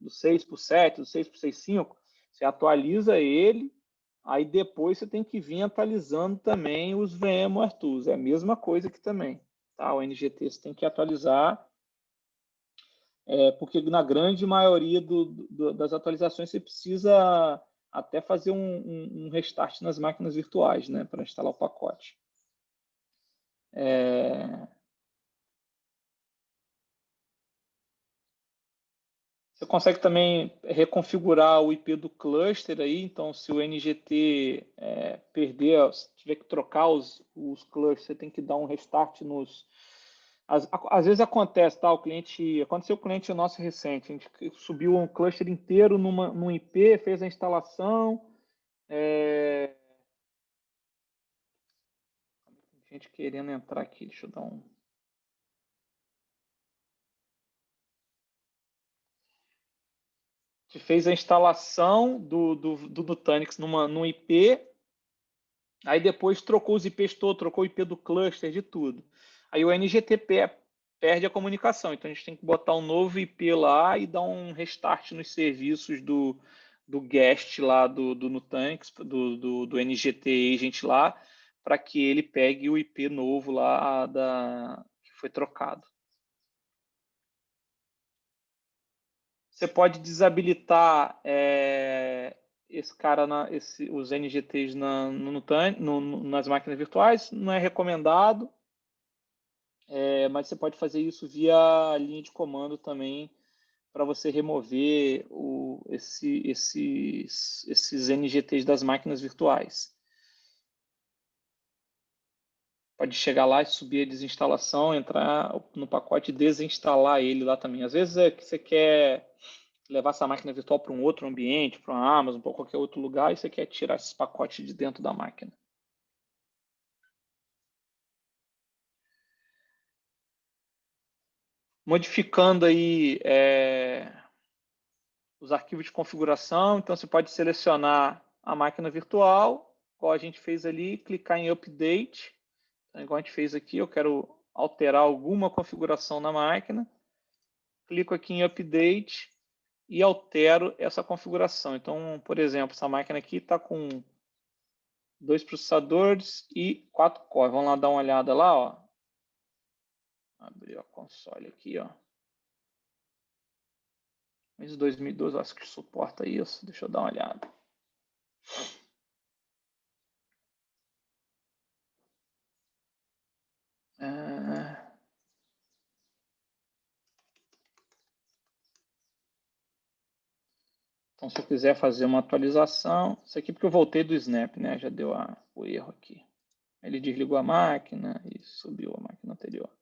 do 6 para o 7, do 6 para o 6.5? Você atualiza ele, aí depois você tem que vir atualizando também os VMware Tools. É a mesma coisa aqui também. Tá? O NGT você tem que atualizar, porque na grande maioria das atualizações você precisa até fazer um restart nas máquinas virtuais, né, para instalar o pacote. Você consegue também reconfigurar o IP do cluster aí, então se o NGT perder, se tiver que trocar os clusters, você tem que dar um restart nos... Às vezes acontece, tá? Aconteceu com o cliente nosso recente, a gente subiu um cluster inteiro num IP, fez a instalação, gente querendo entrar aqui, deixa eu dar um... A gente fez a instalação do Nutanix num IP, aí depois trocou os IPs todos, trocou o IP do cluster, de tudo. Aí o NGTP perde a comunicação, então a gente tem que botar um novo IP lá e dar um restart nos serviços do guest lá do Nutanix, do NGT Agent lá, para que ele pegue o IP novo lá que foi trocado. Você pode desabilitar esse cara, os NGTs nas máquinas virtuais, não é recomendado, mas você pode fazer isso via linha de comando também, para você remover esses NGTs das máquinas virtuais. Pode chegar lá e subir a desinstalação, entrar no pacote e desinstalar ele lá também. Às vezes é que você quer levar essa máquina virtual para um outro ambiente, para uma Amazon, para qualquer outro lugar, e você quer tirar esses pacotes de dentro da máquina. Modificando aí os arquivos de configuração, então você pode selecionar a máquina virtual, igual a gente fez ali, clicar em Update, então, igual a gente fez aqui, eu quero alterar alguma configuração na máquina, clico aqui em Update e altero essa configuração. Então, por exemplo, essa máquina aqui está com 2 processadores e 4 cores. Vamos lá dar uma olhada lá, ó. Abrir o console aqui, ó. Mês de 2012, acho que suporta isso. Deixa eu dar uma olhada. Então, se eu quiser fazer uma atualização, isso aqui porque eu voltei do Snap, né? Já deu o erro aqui. Ele desligou a máquina e subiu a máquina anterior.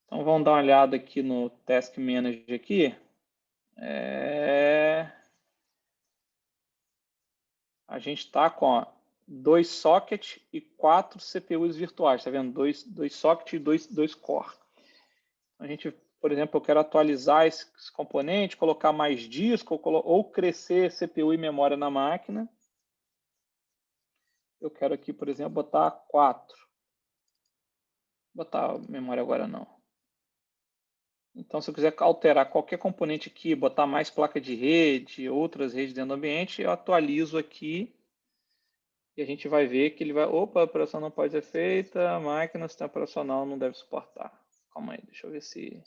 Então, vamos dar uma olhada aqui no Task Manager aqui. A gente está com 2 sockets e 4 CPUs virtuais. Está vendo? 2 sockets e 2 core. A gente, por exemplo, eu quero atualizar esse componente, colocar mais disco ou crescer CPU e memória na máquina. Eu quero aqui, por exemplo, botar 4. Vou botar memória agora não. Então, se eu quiser alterar qualquer componente aqui, botar mais placa de rede, outras redes dentro do ambiente, eu atualizo aqui e a gente vai ver que ele vai... Opa, a operação não pode ser feita, a máquina sistema operacional não deve suportar. Calma aí, deixa eu ver se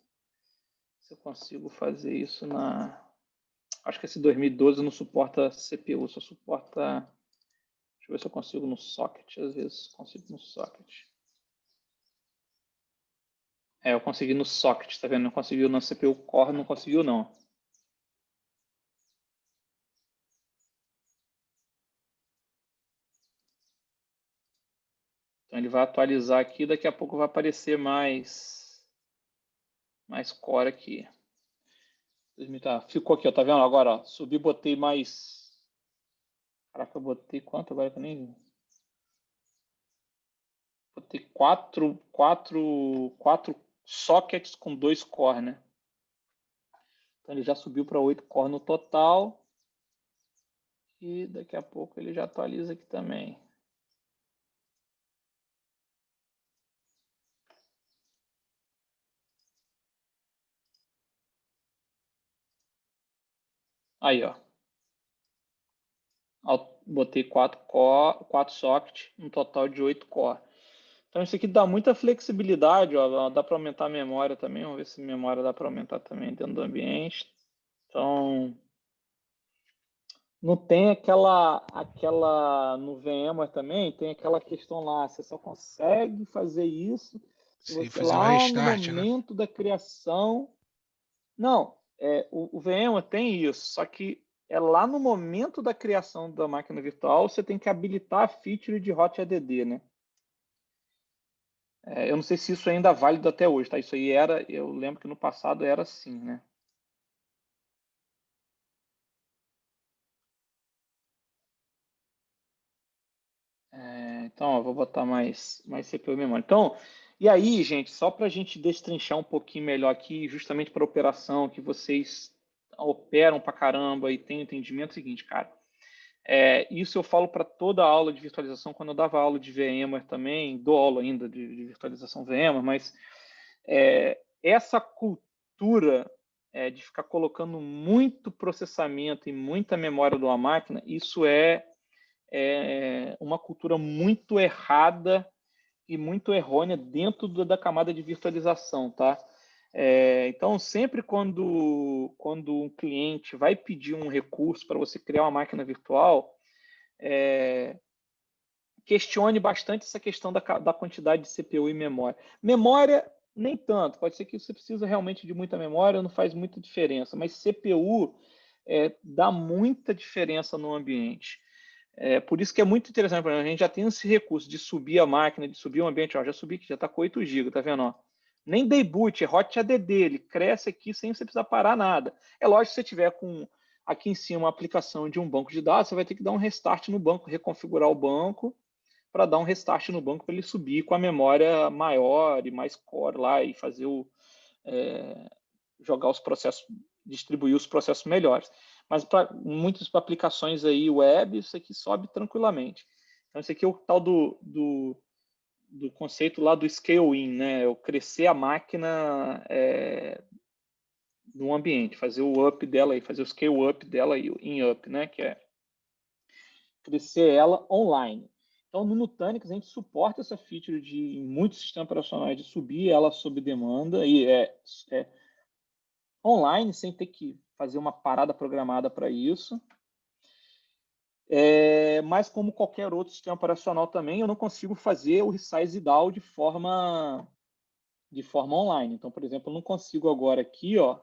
eu consigo fazer isso na... Acho que esse 2012 não suporta CPU, só suporta... Deixa eu ver se eu consigo no socket, às vezes consigo no socket. Eu consegui no socket, tá vendo? Não conseguiu na CPU Core, não conseguiu não. Então ele vai atualizar aqui, daqui a pouco vai aparecer mais core aqui. Ficou aqui, ó, tá vendo? Agora, ó, subi, botei mais... Caraca, eu botei quanto agora que eu nem vi? Botei 4 sockets com 2 core, né? Então ele já subiu para 8 core no total. E daqui a pouco ele já atualiza aqui também. Aí, ó. Botei 4 sockets, um total de 8 core. Então isso aqui dá muita flexibilidade, ó. Dá para aumentar a memória também. Vamos ver se a memória dá para aumentar também dentro do ambiente. Então, Não tem no VMware também, tem aquela questão lá, você só consegue fazer isso se Sim, você fazer o lá restart, no né? momento da criação... Não, o VMware tem isso, só que é lá no momento da criação da máquina virtual, você tem que habilitar a feature de Hot ADD, né? Eu não sei se isso ainda é válido até hoje, tá? Isso aí eu lembro que no passado era assim, né? Então, eu vou botar mais CPU e memória. Então, e aí, gente, só para a gente destrinchar um pouquinho melhor aqui, justamente para a operação, que vocês operam para caramba e têm entendimento, é o seguinte, cara. Isso eu falo para toda a aula de virtualização, quando eu dava aula de VMware também, dou aula ainda de virtualização VMware, mas essa cultura de ficar colocando muito processamento e muita memória de uma máquina, isso é uma cultura muito errada e muito errônea dentro da camada de virtualização, tá? Então, sempre quando um cliente vai pedir um recurso para você criar uma máquina virtual, questione bastante essa questão da quantidade de CPU e memória. Memória, nem tanto. Pode ser que você precisa realmente de muita memória, não faz muita diferença. Mas CPU dá muita diferença no ambiente. Por isso que é muito interessante. Por exemplo, a gente já tem esse recurso de subir a máquina, de subir o ambiente. Ó, já subi aqui, já está com 8 GB, tá vendo? Ó? Nem dei boot, é Hot ADD, ele cresce aqui sem você precisar parar nada. É lógico que se você tiver com aqui em cima uma aplicação de um banco de dados, você vai ter que dar um restart no banco, reconfigurar o banco para dar um restart no banco para ele subir com a memória maior e mais core lá e fazer jogar os processos, distribuir os processos melhores. Mas para muitas aplicações aí web, isso aqui sobe tranquilamente. Então, esse aqui é o tal do conceito lá do scale-in, né? Eu crescer a máquina no ambiente, fazer o up dela e fazer o scale-up dela e o in-up, né? Que é crescer ela online. Então, no Nutanix, a gente suporta essa feature em muitos sistemas operacionais de subir ela sob demanda e online, sem ter que fazer uma parada programada para isso. Mas, como qualquer outro sistema operacional também, eu não consigo fazer o resize DAO de forma online. Então, por exemplo, eu não consigo agora aqui, ó,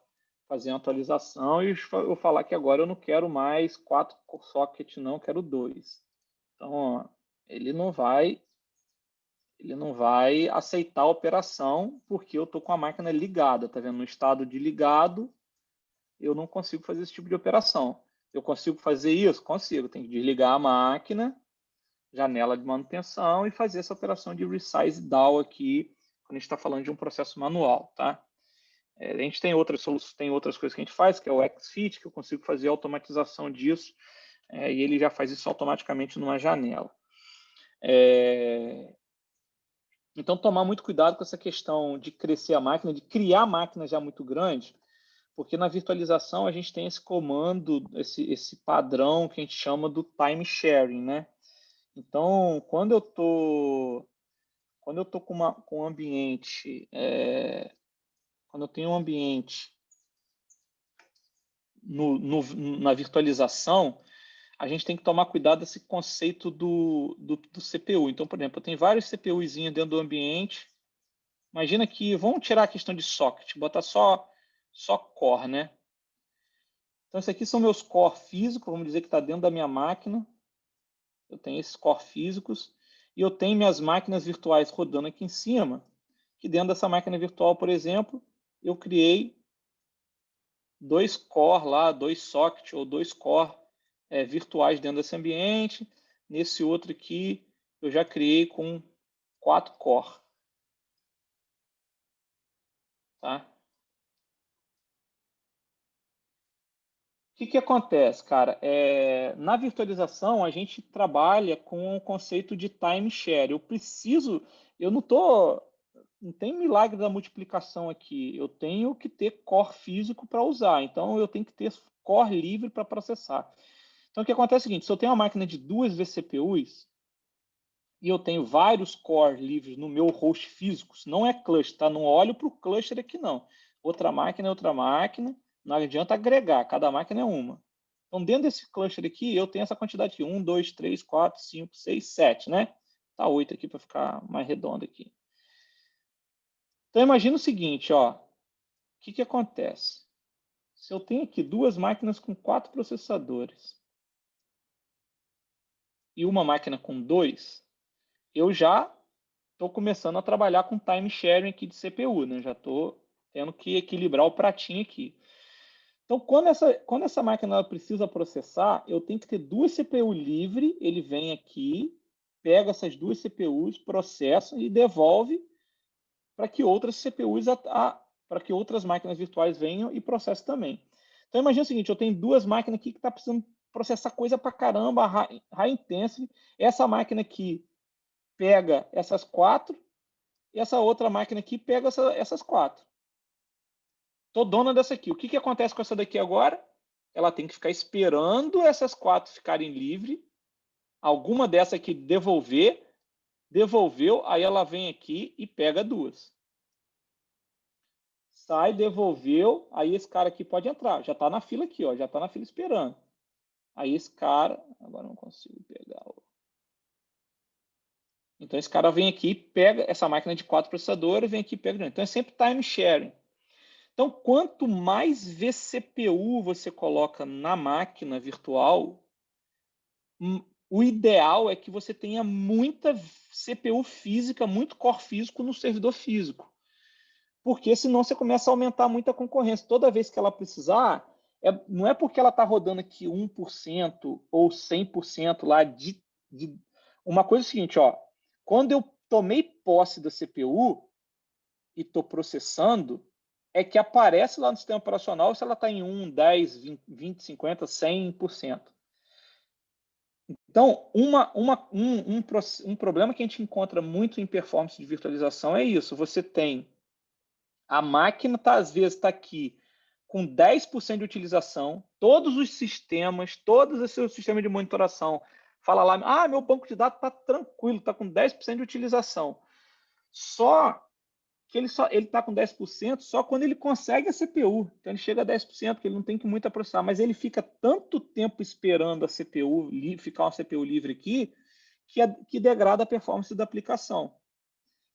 fazer uma atualização e eu falar que agora eu não quero mais 4 sockets, não, quero 2. Então, ó, ele não vai aceitar a operação porque eu estou com a máquina ligada, tá vendo? No estado de ligado, eu não consigo fazer esse tipo de operação. Eu consigo fazer isso? Consigo. Tem que desligar a máquina, janela de manutenção e fazer essa operação de resize DAO aqui, quando a gente está falando de um processo manual, tá? A gente tem outras soluções, tem outras coisas que a gente faz, que é o XFit, que eu consigo fazer a automatização disso, e ele já faz isso automaticamente numa janela. Então, tomar muito cuidado com essa questão de crescer a máquina, de criar máquinas já muito grandes, porque na virtualização a gente tem esse comando, esse padrão que a gente chama do time sharing, né? Então, quando eu tô com um ambiente, quando eu tenho um ambiente na virtualização, a gente tem que tomar cuidado desse conceito do CPU. Então, por exemplo, eu tenho vários CPUzinhos dentro do ambiente. Imagina que, vamos tirar a questão de socket, botar só core, né? Então, esses aqui são meus core físicos, vamos dizer que está dentro da minha máquina. Eu tenho esses core físicos e eu tenho minhas máquinas virtuais rodando aqui em cima, que dentro dessa máquina virtual, por exemplo, eu criei 2 core lá, 2 socket ou 2 core virtuais dentro desse ambiente. Nesse outro aqui, eu já criei com 4 core. Tá? O que acontece, cara? Na virtualização, a gente trabalha com o conceito de time share. Não tem milagre da multiplicação aqui. Eu tenho que ter core físico para usar. Então, eu tenho que ter core livre para processar. Então, o que acontece é o seguinte, se eu tenho uma máquina de 2 vCPUs e eu tenho vários core livres no meu host físico, não é cluster, tá? Não olho para o cluster aqui, não. Outra máquina é outra máquina. Não adianta agregar, cada máquina é uma. Então, dentro desse cluster aqui, eu tenho essa quantidade aqui. 1, 2, 3, 4, 5, 6, 7, né? Tá 8 aqui para ficar mais redondo aqui. Então, imagina o seguinte, ó. O que acontece? Se eu tenho aqui duas máquinas com 4 processadores e uma máquina com 2, eu já estou começando a trabalhar com time sharing aqui de CPU, né? Já estou tendo que equilibrar o pratinho aqui. Então, quando essa máquina ela precisa processar, eu tenho que ter duas CPU livre, ele vem aqui, pega essas duas CPUs, processa e devolve para que outras CPUs, para que outras máquinas virtuais venham e processem também. Então, imagina o seguinte, eu tenho duas máquinas aqui que estão precisando processar coisa para caramba, high intensity. Essa máquina aqui pega essas 4 e essa outra máquina aqui pega essas 4. Estou dona dessa aqui. O que acontece com essa daqui agora? Ela tem que ficar esperando essas 4 ficarem livres. Alguma dessa aqui devolveu, aí ela vem aqui e pega 2. Sai, devolveu, aí esse cara aqui pode entrar. Já está na fila aqui, ó, já está na fila esperando. Aí esse cara, agora não consigo pegar. Então esse cara vem aqui, pega essa máquina de 4 processadores, vem aqui e pega. Então é sempre time sharing. Então, quanto mais vCPU você coloca na máquina virtual, o ideal é que você tenha muita CPU física, muito core físico no servidor físico. Porque senão você começa a aumentar muito a concorrência. Toda vez que ela precisar, não é porque ela está rodando aqui 1% ou 100% lá de... Uma coisa é o seguinte, ó, quando eu tomei posse da CPU e estou processando, é que aparece lá no sistema operacional se ela está em 1, 10, 20, 50, 100%. Então, um problema que a gente encontra muito em performance de virtualização é isso. Você tem a máquina, às vezes, está aqui com 10% de utilização, todos os sistemas, todos os seus sistemas de monitoração, fala lá, meu banco de dados está tranquilo, está com 10% de utilização. Só que ele está com 10% só quando ele consegue a CPU. Então, ele chega a 10%, porque ele não tem que muito processar. Mas ele fica tanto tempo esperando a CPU, ficar uma CPU livre aqui, que degrada a performance da aplicação.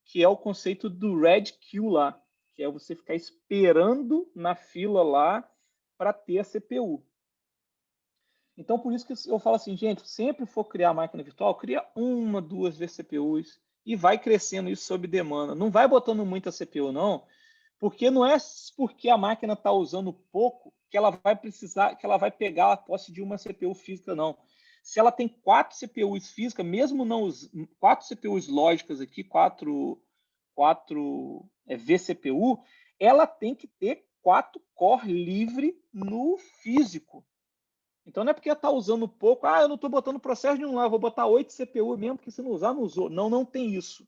Que é o conceito do Red Queue lá, que é você ficar esperando na fila lá para ter a CPU. Então, por isso que eu falo assim, gente, sempre for criar máquina virtual, cria 1, 2 vCPUs, e vai crescendo isso sob demanda. Não vai botando muita CPU, não, porque não é porque a máquina está usando pouco que ela vai precisar, que ela vai pegar a posse de uma CPU física, não. Se ela tem 4 CPUs físicas, mesmo não 4 CPUs lógicas aqui, 4 vCPU, ela tem que ter 4 core livre no físico. Então não é porque está usando pouco, eu não estou botando processo nenhum lá, eu vou botar 8 CPU mesmo, porque se não usar, não usou. Não tem isso.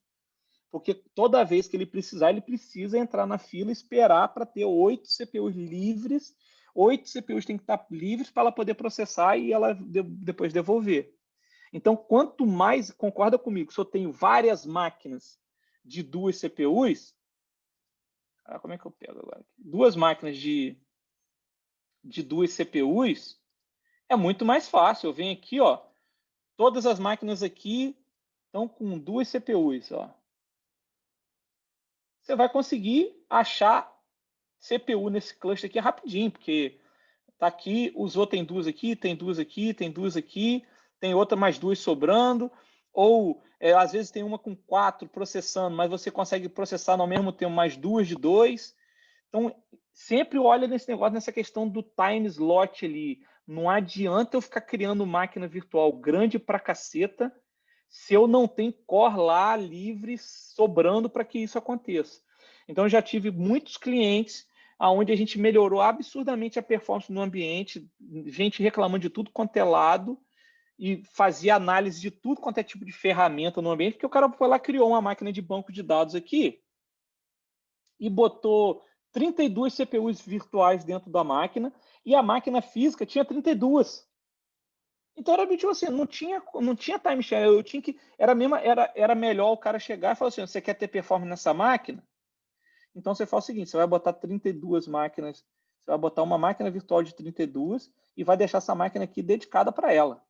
Porque toda vez que ele precisar, ele precisa entrar na fila e esperar para ter 8 CPUs livres. 8 CPUs tem que estar livres para ela poder processar e ela depois devolver. Então, quanto mais, concorda comigo, se eu tenho várias máquinas de 2 CPUs, como é que eu pego agora? 2 máquinas de 2 CPUs, é muito mais fácil. Eu venho aqui, ó, todas as máquinas aqui estão com 2 CPUs, ó. Você vai conseguir achar CPU nesse cluster aqui rapidinho, porque tá aqui, usou, tem 2 aqui, tem 2 aqui, tem 2 aqui, tem outra mais 2 sobrando, ou às vezes tem uma com 4 processando, mas você consegue processar no mesmo tempo mais 2 de 2. Então, sempre olha nesse negócio, nessa questão do time slot ali. Não adianta eu ficar criando máquina virtual grande pra caceta se eu não tenho core lá livre sobrando para que isso aconteça. Então, eu já tive muitos clientes onde a gente melhorou absurdamente a performance no ambiente, gente reclamando de tudo quanto é lado, e fazia análise de tudo quanto é tipo de ferramenta no ambiente, porque o cara foi lá, criou uma máquina de banco de dados aqui e botou 32 CPUs virtuais dentro da máquina, e a máquina física tinha 32. Então era tipo assim, não tinha time share, era melhor o cara chegar e falar assim, você quer ter performance nessa máquina? Então você faz o seguinte, você vai botar 32 máquinas, você vai botar uma máquina virtual de 32 e vai deixar essa máquina aqui dedicada para ela,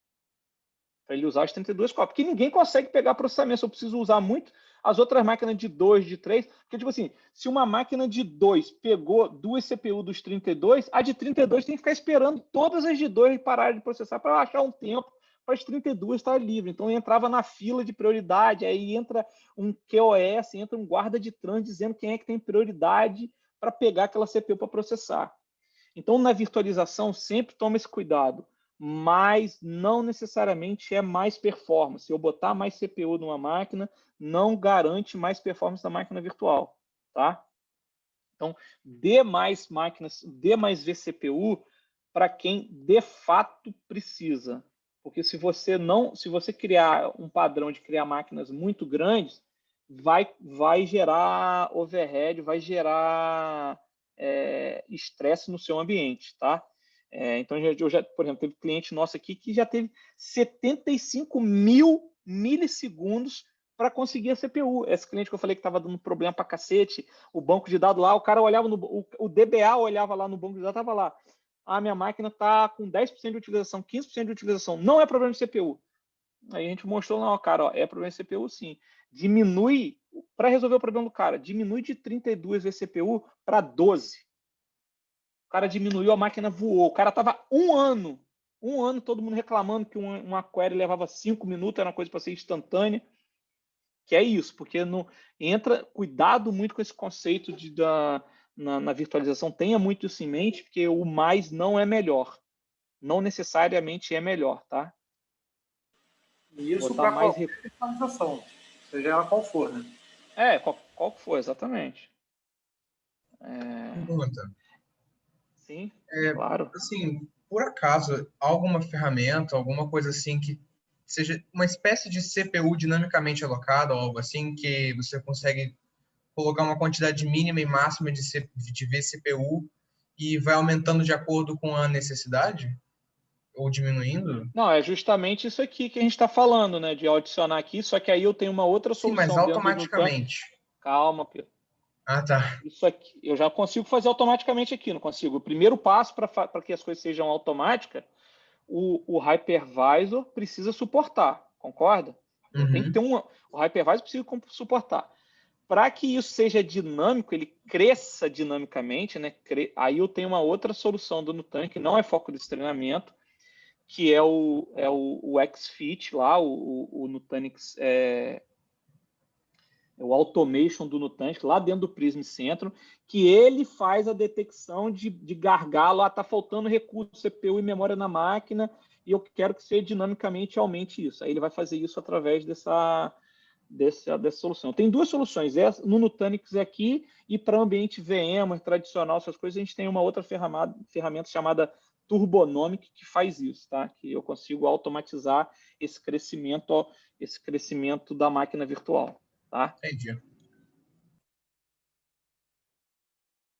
para ele usar as 32 cópias, porque ninguém consegue pegar processamento, eu preciso usar muito as outras máquinas de 2, de 3, porque, tipo assim, se uma máquina de 2 pegou 2 CPU dos 32, a de 32 tem que ficar esperando todas as de 2 pararem de processar para achar um tempo para as 32 estar livre. Então, eu entrava na fila de prioridade, aí entra um QoS, entra um guarda de trânsito dizendo quem é que tem prioridade para pegar aquela CPU para processar. Então, na virtualização, sempre toma esse cuidado, mas não necessariamente é mais performance. Se eu botar mais CPU numa máquina, não garante mais performance da máquina virtual, tá? Então, dê mais máquinas, dê mais vCPU para quem de fato precisa. Porque se você criar um padrão de criar máquinas muito grandes, vai gerar overhead, vai gerar estresse no seu ambiente, tá? Então, por exemplo, teve cliente nosso aqui que já teve 75 mil milissegundos para conseguir a CPU. Esse cliente que eu falei que estava dando problema para cacete, o banco de dados lá, o cara olhava, o DBA olhava lá no banco de dados, estava lá. A minha máquina está com 10% de utilização, 15% de utilização. Não é problema de CPU. Aí a gente mostrou lá, cara, ó, é problema de CPU sim. Diminui, para resolver o problema do cara, diminui de 32 vCPU para 12. O cara diminuiu, a máquina voou. O cara estava um ano todo mundo reclamando que uma query levava 5 minutos, era uma coisa para ser instantânea. Que é isso, porque não entra, cuidado muito com esse conceito na virtualização, tenha muito isso em mente, porque o mais não é melhor. Não necessariamente é melhor, tá? E isso para qualquer virtualização, seja ela qual for, né? Qual que for, exatamente. Pergunta. Sim, claro. Assim, por acaso, alguma ferramenta, alguma coisa assim que seja uma espécie de CPU dinamicamente alocada ou algo assim, que você consegue colocar uma quantidade mínima e máxima de vCPU e vai aumentando de acordo com a necessidade? Ou diminuindo? Não, é justamente isso aqui que a gente está falando, né? De adicionar aqui, só que aí eu tenho uma outra solução. Sim, mas automaticamente. Calma, Pedro. Ah, tá. Isso aqui, eu já consigo fazer automaticamente aqui, não consigo. O primeiro passo para que as coisas sejam automáticas, o hypervisor precisa suportar, concorda? Uhum. Tem que ter o hypervisor precisa suportar. Para que isso seja dinâmico, ele cresça dinamicamente, né? Aí eu tenho uma outra solução do Nutanix, que não é foco desse treinamento, que é o XFit lá, o Nutanix, o automation do Nutanix, lá dentro do Prism Centro, que ele faz a detecção de gargalo, está faltando recurso, CPU e memória na máquina, e eu quero que você dinamicamente aumente isso. Aí ele vai fazer isso através dessa solução. Tem duas soluções, no Nutanix aqui, e para ambiente VMware tradicional, essas coisas, a gente tem uma outra ferramenta chamada Turbonomic que faz isso, tá? Que eu consigo automatizar esse crescimento da máquina virtual. Tá? Entendi.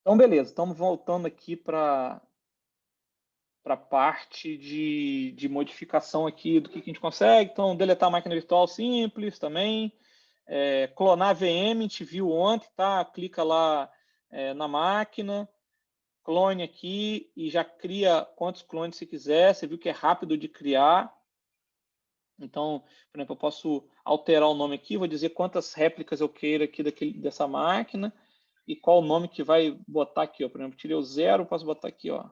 Então, beleza. Estamos voltando aqui para a parte de modificação aqui do que a gente consegue. Então, deletar a máquina virtual simples também. Clonar VM, a gente viu ontem, tá? Clica lá na máquina, clone aqui e já cria quantos clones você quiser. Você viu que é rápido de criar. Então, por exemplo, eu posso alterar o nome aqui, vou dizer quantas réplicas eu queiro aqui dessa máquina e qual o nome que vai botar aqui. Ó. Por exemplo, tirei o 0, posso botar aqui, ó.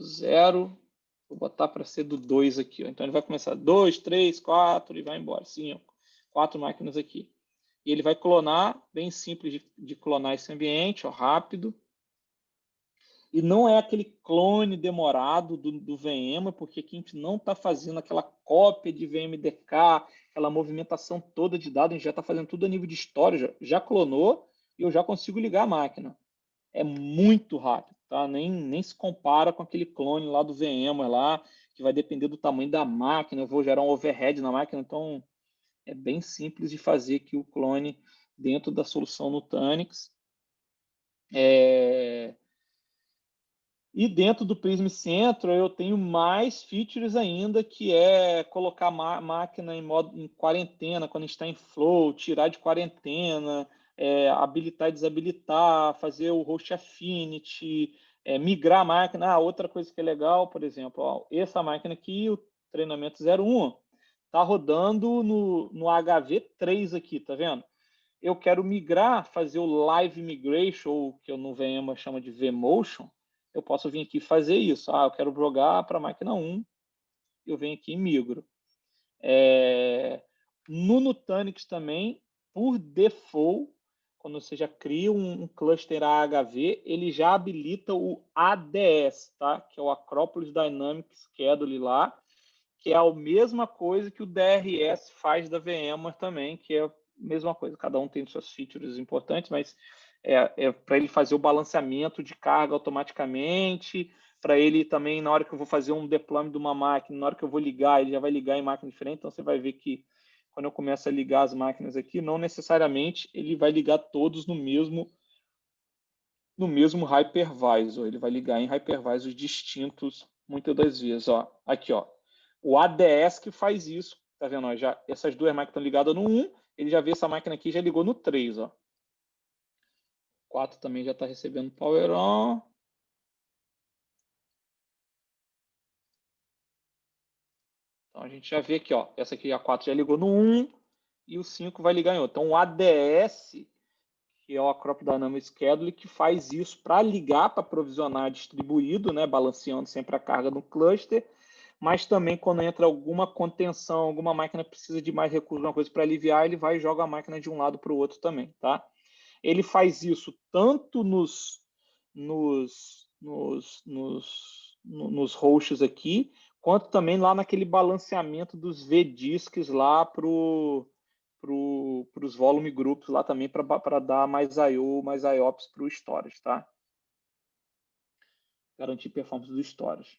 0, vou botar para ser do 2 aqui. Ó. Então, ele vai começar 2, 3, 4 e vai embora. 5, 4 máquinas aqui. E ele vai clonar, bem simples de clonar esse ambiente, ó, rápido. E não é aquele clone demorado do VMware, porque aqui a gente não está fazendo aquela cópia de VMDK, aquela movimentação toda de dados, a gente já está fazendo tudo a nível de história, já clonou e eu já consigo ligar a máquina. É muito rápido, tá? Nem se compara com aquele clone lá do VMware lá, que vai depender do tamanho da máquina, eu vou gerar um overhead na máquina, então é bem simples de fazer aqui o clone dentro da solução Nutanix. E dentro do Prism Centro eu tenho mais features ainda, que é colocar a máquina em quarentena, quando a gente está em flow, tirar de quarentena, habilitar e desabilitar, fazer o host affinity, migrar a máquina. Outra coisa que é legal, por exemplo, ó, essa máquina aqui, o treinamento 01, está rodando no HV3 aqui, tá vendo? Eu quero migrar, fazer o live migration, ou que eu no VMware chama de vMotion, eu posso vir aqui fazer isso. Eu quero jogar para a máquina 1, eu venho aqui e migro. No Nutanix também, por default, quando você já cria um cluster AHV, ele já habilita o ADS, tá? Que é o Acropolis Dynamic Scheduling lá, que é a mesma coisa que o DRS faz da VMware também, que é a mesma coisa. Cada um tem suas features importantes, mas para ele fazer o balanceamento de carga automaticamente, para ele também, na hora que eu vou fazer um deployment de uma máquina, na hora que eu vou ligar, ele já vai ligar em máquina diferente, então você vai ver que quando eu começo a ligar as máquinas aqui, não necessariamente ele vai ligar todos no mesmo hypervisor, ele vai ligar em hypervisors distintos muitas das vezes. Ó. Aqui, ó. O ADS que faz isso, tá vendo? Ó, já, essas duas máquinas estão ligadas no 1, ele já vê essa máquina aqui, já ligou no 3. Ó. 4 também já está recebendo power on. Então a gente já vê aqui, ó, essa aqui a 4 já ligou no 1 e o 5 vai ligar em outro. Então o ADS, que é o Acropolis Dynamic Scheduling, que faz isso para ligar, para provisionar distribuído, né, balanceando sempre a carga no cluster, mas também quando entra alguma contenção, alguma máquina precisa de mais recursos, uma coisa para aliviar, ele vai e joga a máquina de um lado para o outro também, tá? Ele faz isso tanto nos hosts aqui, quanto também lá naquele balanceamento dos VDisks lá para os volume groups lá também para dar mais I/O, mais IOPS para o storage, tá? Garantir performance do storage.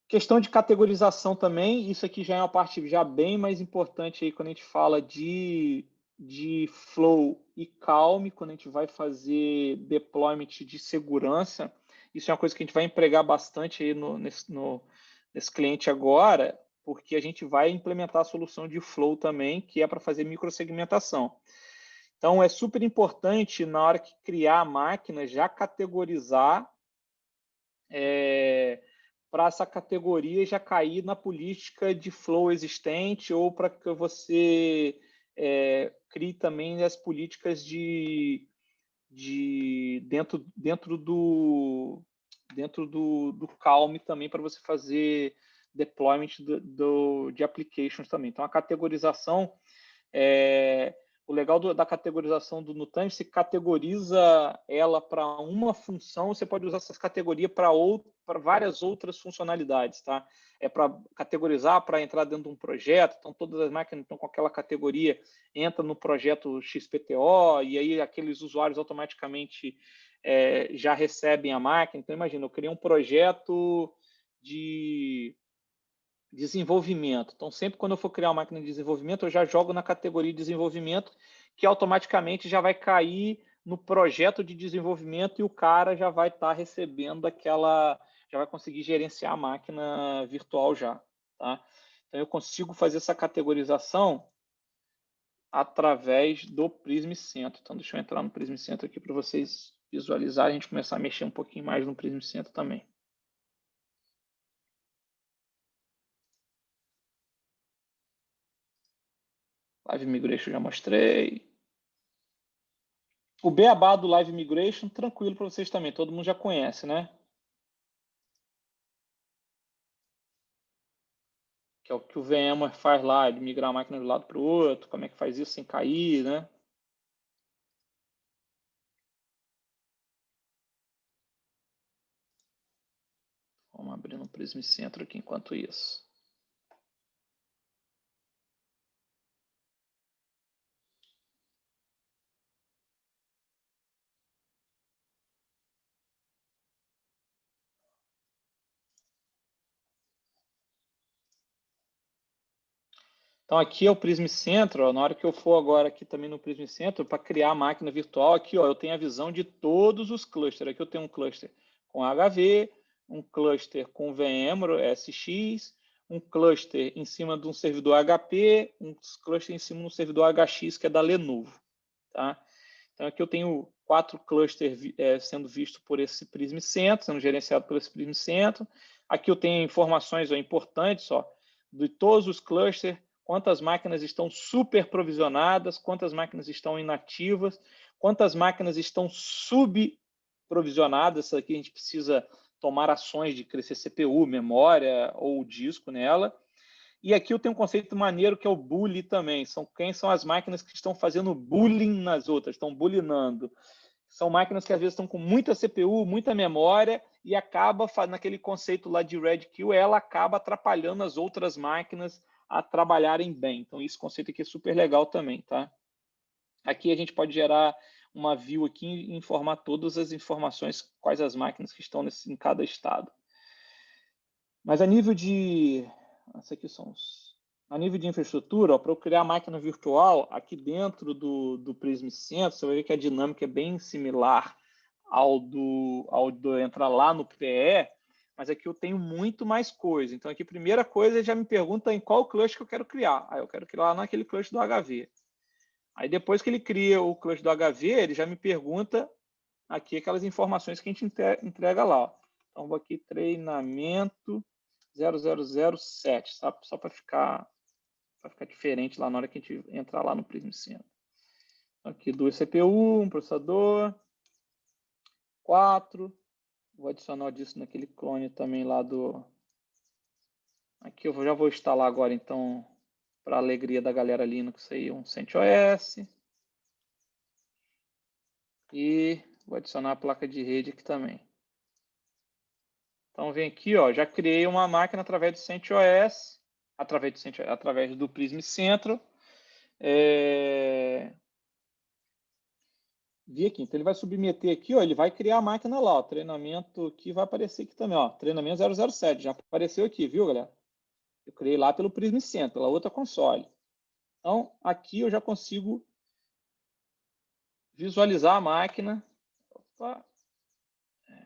Questão de categorização também, isso aqui já é uma parte já bem mais importante aí quando a gente fala de flow e calm, quando a gente vai fazer deployment de segurança. Isso é uma coisa que a gente vai empregar bastante aí nesse cliente agora, porque a gente vai implementar a solução de flow também, que é para fazer microsegmentação. Então, é super importante, na hora que criar a máquina, já categorizar para essa categoria já cair na política de flow existente ou para que você crie também as políticas de dentro do Calm também para você fazer deployment de applications também. Então, a categorização, o legal da categorização do Nutanix, você categoriza ela para uma função, você pode usar essas categorias para várias outras funcionalidades, tá? É para categorizar, para entrar dentro de um projeto, então todas as máquinas estão com aquela categoria, entra no projeto XPTO, e aí aqueles usuários automaticamente já recebem a máquina. Então, imagina, eu criei um projeto de desenvolvimento. Então, sempre quando eu for criar uma máquina de desenvolvimento, eu já jogo na categoria de desenvolvimento, que automaticamente já vai cair no projeto de desenvolvimento e o cara já vai estar recebendo já vai conseguir gerenciar a máquina virtual já, tá? Então, eu consigo fazer essa categorização através do Prism Center. Então, deixa eu entrar no Prism Center aqui para vocês visualizarem, a gente começar a mexer um pouquinho mais no Prism Center também. Live Migration já mostrei. O beabá do Live Migration, tranquilo para vocês também. Todo mundo já conhece, né? Que é o que o VMware faz lá, de migrar a máquina de um lado para o outro. Como é que faz isso sem cair, né? Vamos abrir no Prism Center aqui enquanto isso. Então, aqui é o Prism Center. Ó, na hora que eu for agora aqui também no Prism Center, para criar a máquina virtual, aqui ó, eu tenho a visão de todos os clusters. Aqui eu tenho um cluster com HV, um cluster com VMware SX, um cluster em cima de um servidor HP, um cluster em cima de um servidor HX, que é da Lenovo. tá? Então, aqui eu tenho 4 clusters sendo visto por esse Prism Centro, sendo gerenciado por esse Prism Centro. Aqui eu tenho informações importantes de todos os clusters, quantas máquinas estão super provisionadas, quantas máquinas estão inativas, quantas máquinas estão subprovisionadas. Aqui a gente precisa tomar ações de crescer CPU, memória ou disco nela. E aqui eu tenho um conceito maneiro que é o bully também. Quem são as máquinas que estão fazendo bullying nas outras, estão bullyingando. São máquinas que às vezes estão com muita CPU, muita memória e acaba, naquele conceito lá de Red Kill, ela acaba atrapalhando as outras máquinas a trabalharem bem. Então, esse conceito aqui é super legal também, tá? Aqui a gente pode gerar uma view aqui e informar todas as informações, quais as máquinas que estão em cada estado. Mas a nível de... Esses aqui são a nível de infraestrutura, para eu criar a máquina virtual, aqui dentro do Prism Centro, você vai ver que a dinâmica é bem similar ao do entrar lá no PE, mas aqui eu tenho muito mais coisa. Então, aqui, primeira coisa, ele já me pergunta em qual cluster que eu quero criar. Aí eu quero criar lá naquele cluster do HV. Aí, depois que ele cria o cluster do HV, ele já me pergunta aqui aquelas informações que a gente entrega lá. Então, vou aqui, treinamento 0007, só para ficar diferente lá na hora que a gente entrar lá no Prism Centro. Então, aqui 2 CPU, um processador, 4. Vou adicionar disso naquele clone também lá do... Aqui eu já vou instalar agora, então, para a alegria da galera Linux aí, um CentOS. E vou adicionar a placa de rede aqui também. Então, vem aqui, já criei uma máquina através do CentOS, através do Prism Centro. Vi aqui, então ele vai submeter aqui, ele vai criar a máquina lá, treinamento aqui vai aparecer aqui também, treinamento 007, já apareceu aqui, viu, galera? Eu criei lá pelo Prism Centro, pela outra console. Então, aqui eu já consigo visualizar a máquina. Opa! Deixa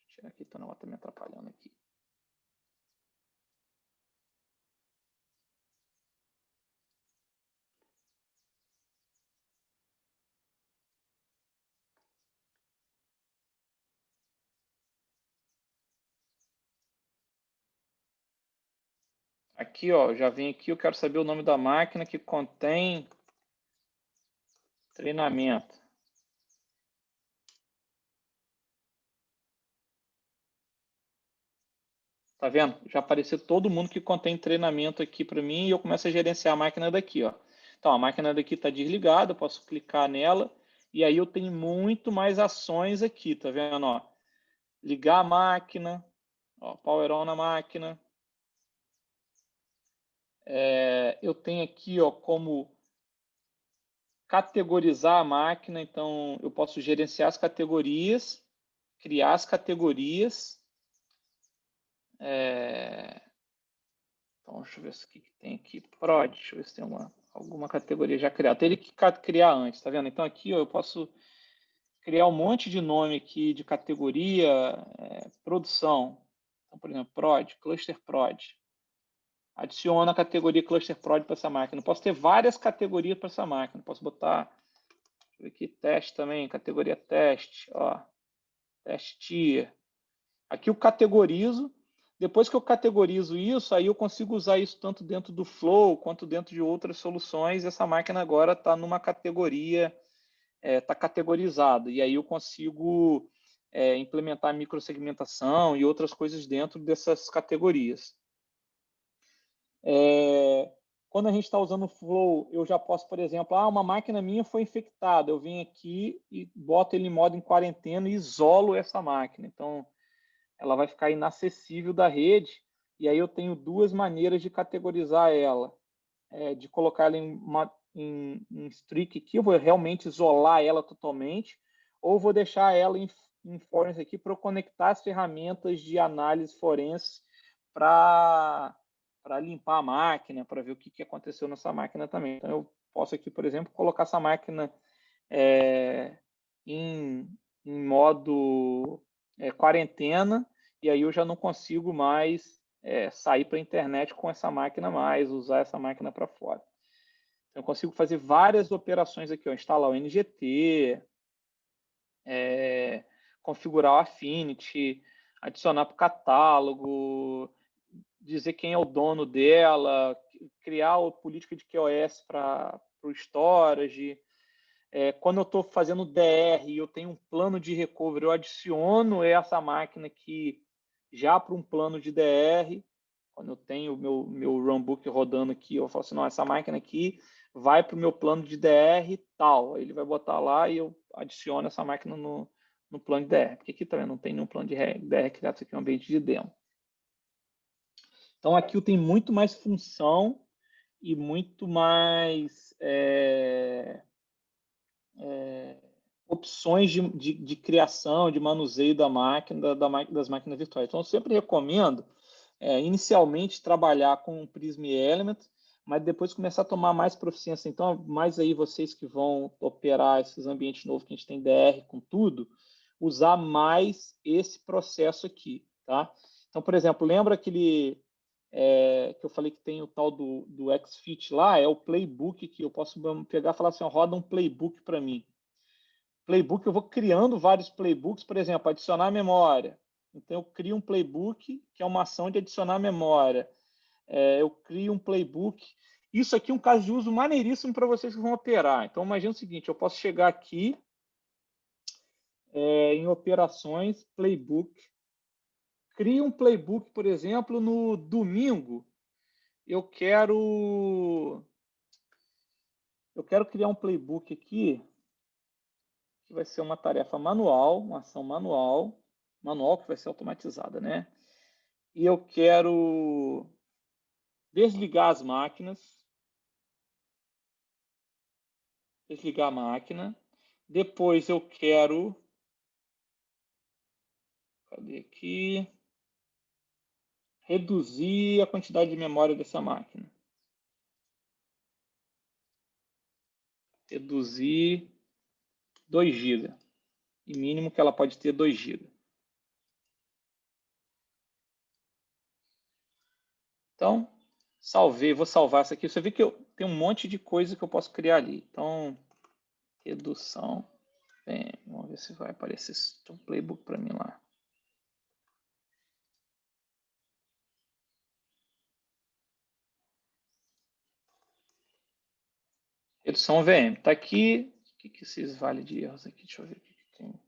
eu tirar aqui, então não está me atrapalhando aqui. Aqui, já vem aqui, eu quero saber o nome da máquina que contém treinamento. Tá vendo? Já apareceu todo mundo que contém treinamento aqui para mim e eu começo a gerenciar a máquina daqui, Então, a máquina daqui está desligada, eu posso clicar nela e aí eu tenho muito mais ações aqui, tá vendo? Ligar a máquina, power on na máquina. Eu tenho aqui, como categorizar a máquina, então eu posso gerenciar as categorias, criar as categorias. Então, deixa eu ver o que tem aqui. Prod, deixa eu ver se tem alguma categoria já criada. Teria que criar antes, tá vendo? Então, aqui eu posso criar um monte de nome aqui de categoria, produção. Então, por exemplo, prod, cluster prod. Adiciona a categoria cluster prod para essa máquina. Eu posso ter várias categorias para essa máquina. Posso botar, deixa eu ver aqui, teste também, categoria teste, teste tier. Aqui eu categorizo. Depois que eu categorizo isso, aí eu consigo usar isso tanto dentro do Flow quanto dentro de outras soluções. Essa máquina agora está numa categoria, está categorizada. E aí eu consigo implementar microsegmentação e outras coisas dentro dessas categorias. Quando a gente está usando o Flow, eu já posso, por exemplo, uma máquina minha foi infectada. Eu venho aqui e boto ele em modo em quarentena e isolo essa máquina. Então, ela vai ficar inacessível da rede, e aí eu tenho 2 maneiras de categorizar ela. De colocar ela em streak aqui, eu vou realmente isolar ela totalmente, ou vou deixar ela em forense aqui para eu conectar as ferramentas de análise forense para limpar a máquina, para ver o que aconteceu nessa máquina também. Então, eu posso aqui, por exemplo, colocar essa máquina em modo quarentena, e aí eu já não consigo mais sair para a internet com essa máquina mais, usar essa máquina para fora. Eu consigo fazer várias operações aqui, ó, instalar o NGT, configurar o Affinity, adicionar para o catálogo, dizer quem é o dono dela, criar a política de QoS para o storage. Quando eu estou fazendo DR e eu tenho um plano de recovery, eu adiciono essa máquina aqui já para um plano de DR. Quando eu tenho o meu runbook rodando aqui, eu falo assim, não, essa máquina aqui vai para o meu plano de DR tal. Ele vai botar lá e eu adiciono essa máquina no plano de DR. Porque aqui também não tem nenhum plano de DR criado, isso aqui é um ambiente de demo. Então, aqui tem muito mais função e muito mais opções de criação, de manuseio da máquina, das máquinas virtuais. Então, eu sempre recomendo, inicialmente, trabalhar com o Prism Element, mas depois começar a tomar mais proficiência. Então, mais aí vocês que vão operar esses ambientes novos que a gente tem DR com tudo, usar mais esse processo aqui, tá? Então, por exemplo, lembra aquele que eu falei que tem o tal do XFit lá? É o playbook que eu posso pegar e falar assim, ó, roda um playbook para mim. Playbook, eu vou criando vários playbooks, por exemplo, adicionar memória. Então, eu crio um playbook, que é uma ação de adicionar memória. Eu crio um playbook. Isso aqui é um caso de uso maneiríssimo para vocês que vão operar. Então, imagina o seguinte, eu posso chegar aqui em operações, playbook, crio um playbook, por exemplo, no domingo, eu quero criar um playbook aqui, que vai ser uma tarefa manual, uma ação manual que vai ser automatizada, né? E eu quero desligar as máquinas, desligar a máquina. Depois eu quero, cadê aqui? Reduzir a quantidade de memória dessa máquina. Reduzir 2 GB. E mínimo que ela pode ter 2 GB. Então, salvei, vou salvar isso aqui. Você vê que eu tenho um monte de coisa que eu posso criar ali. Então, redução. Vamos ver se vai aparecer um playbook para mim lá. Redução VM. Está aqui. O que esses vale de erros aqui? Deixa eu ver o que tem.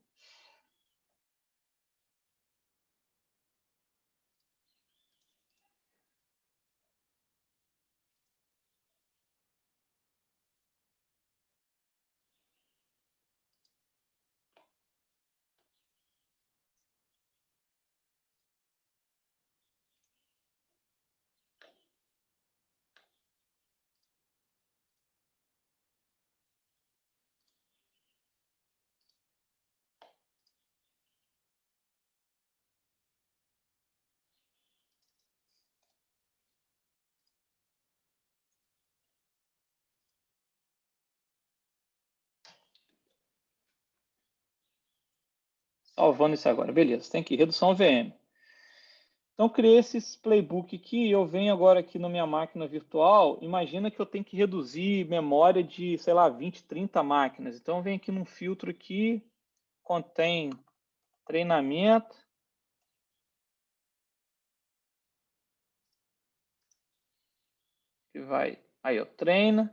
Salvando isso agora. Beleza, tem aqui, redução VM. Então, criei esse playbook aqui, eu venho agora aqui na minha máquina virtual, imagina que eu tenho que reduzir memória de, sei lá, 20, 30 máquinas. Então, eu venho aqui num filtro aqui, contém treinamento. Que vai, aí, ó, treina.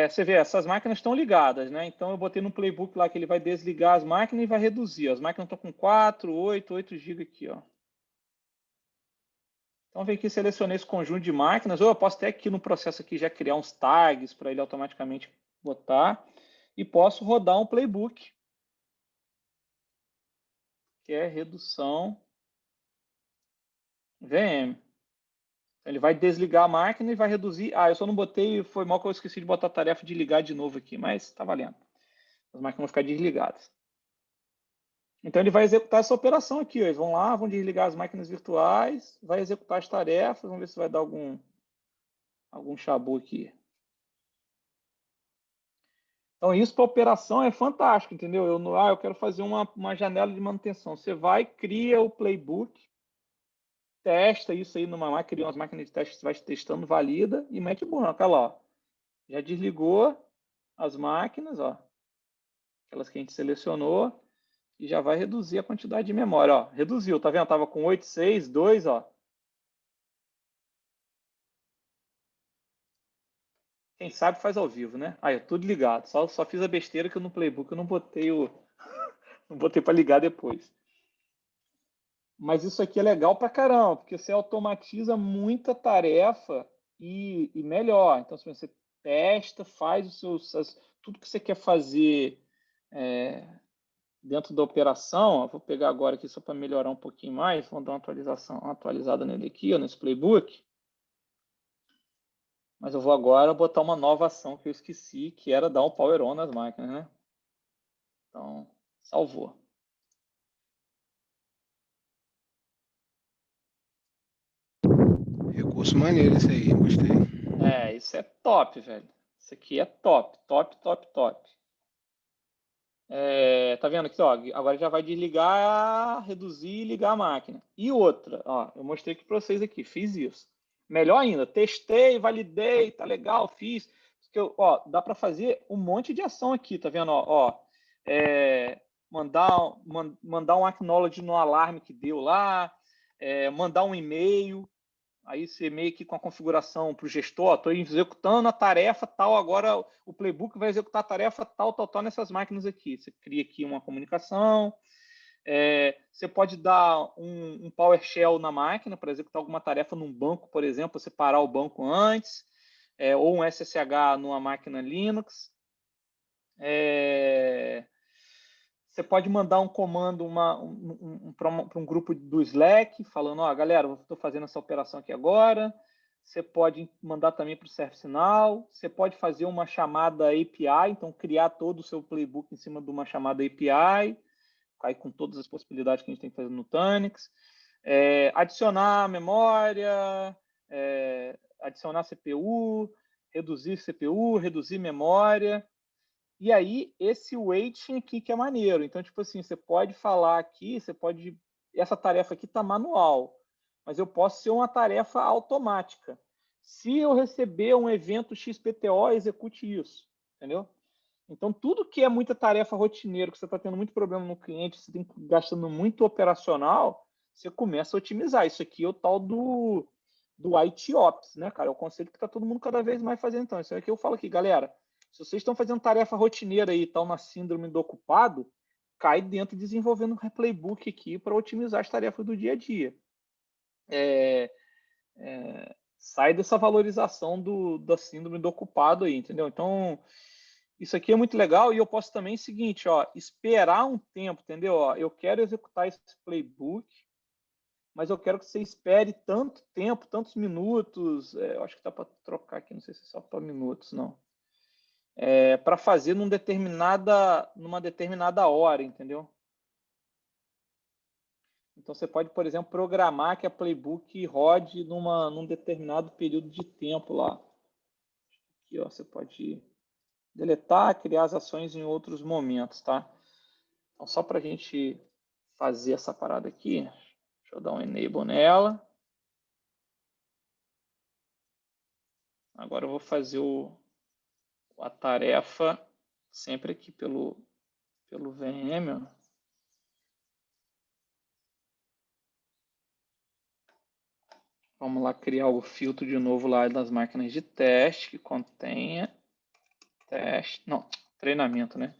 Você vê, essas máquinas estão ligadas, né? Então, eu botei no playbook lá que ele vai desligar as máquinas e vai reduzir. As máquinas estão com 4, 8 GB aqui, ó. Então, vem aqui, selecionei esse conjunto de máquinas, ou eu posso até aqui no processo aqui já criar uns tags para ele automaticamente botar, e posso rodar um playbook, que é redução VM. Ele vai desligar a máquina e vai reduzir. Eu só não botei, foi mal que eu esqueci de botar a tarefa de ligar de novo aqui, mas está valendo. As máquinas vão ficar desligadas. Então, ele vai executar essa operação aqui. Ó. Eles vão lá, vão desligar as máquinas virtuais, vai executar as tarefas, vamos ver se vai dar algum chabu aqui. Então, isso para operação é fantástico, entendeu? Eu quero fazer uma janela de manutenção. Você vai, cria o playbook, testa isso aí numa máquina, cria umas máquinas de teste, vai testando, valida e mete bronca lá. Já desligou as máquinas, ó, aquelas que a gente selecionou, e já vai reduzir a quantidade de memória. Ó, reduziu, tá vendo? Tava com 862, ó. Quem sabe faz ao vivo, né? Aí, tudo ligado. Só fiz a besteira que eu no Playbook eu não botei não botei para ligar depois. Mas isso aqui é legal pra caramba, porque você automatiza muita tarefa e melhor. Então, se você testa, faz tudo que você quer fazer dentro da operação. Vou pegar agora aqui só para melhorar um pouquinho mais. Vamos dar uma atualizada nele aqui, ó, nesse Playbook. Mas eu vou agora botar uma nova ação que eu esqueci, que era dar um power on nas máquinas, né? Então, salvou. Recurso maneiro esse aí, gostei. Isso é top, velho. Isso aqui é top, top, top, top. Tá vendo aqui, ó? Agora já vai desligar, reduzir e ligar a máquina. E outra, ó, eu mostrei aqui para vocês aqui, fiz isso. Melhor ainda, testei, validei, tá legal, fiz. Porque, ó, dá para fazer um monte de ação aqui, tá vendo? Ó, mandar um acknowledge no alarme que deu lá, mandar um e-mail. Aí você meio que com a configuração para o gestor, estou executando a tarefa tal, agora o Playbook vai executar a tarefa tal nessas máquinas aqui. Você cria aqui uma comunicação, você pode dar um PowerShell na máquina para executar alguma tarefa num banco, por exemplo, você parar o banco antes, ou um SSH numa máquina Linux. Você pode mandar um comando para um grupo do Slack, falando, ó, galera, eu estou fazendo essa operação aqui agora. Você pode mandar também para o ServiceNow. Você pode fazer uma chamada API, então criar todo o seu playbook em cima de uma chamada API, aí com todas as possibilidades que a gente tem que fazer no Nutanix. Adicionar memória, adicionar CPU, reduzir memória. E aí, esse waiting aqui que é maneiro. Então, tipo assim, você pode falar aqui, essa tarefa aqui está manual, mas eu posso ser uma tarefa automática. Se eu receber um evento XPTO, execute isso, entendeu? Então, tudo que é muita tarefa rotineira, que você está tendo muito problema no cliente, você tem gastando muito operacional, você começa a otimizar. Isso aqui é o tal do IT Ops, né, cara? É o conceito que está todo mundo cada vez mais fazendo. Então, isso aqui eu falo aqui, galera. Se vocês estão fazendo tarefa rotineira aí e estão na síndrome do ocupado, cai dentro desenvolvendo um playbook aqui para otimizar as tarefas do dia a dia. Sai dessa valorização da síndrome do ocupado aí, entendeu? Então, isso aqui é muito legal e eu posso também o seguinte, ó, esperar um tempo, entendeu? Ó, eu quero executar esse playbook, mas eu quero que você espere tanto tempo, tantos minutos, eu acho que dá para trocar aqui, não sei se é só para minutos, não. Para fazer numa determinada hora, entendeu? Então, você pode, por exemplo, programar que a playbook rode num determinado período de tempo lá. Aqui, ó, você pode deletar, criar as ações em outros momentos, tá? Então, só para a gente fazer essa parada aqui, deixa eu dar um enable nela. Agora eu vou fazer a tarefa sempre aqui pelo VM, ó. Vamos lá criar o filtro de novo lá das máquinas de teste que contenha treinamento, né?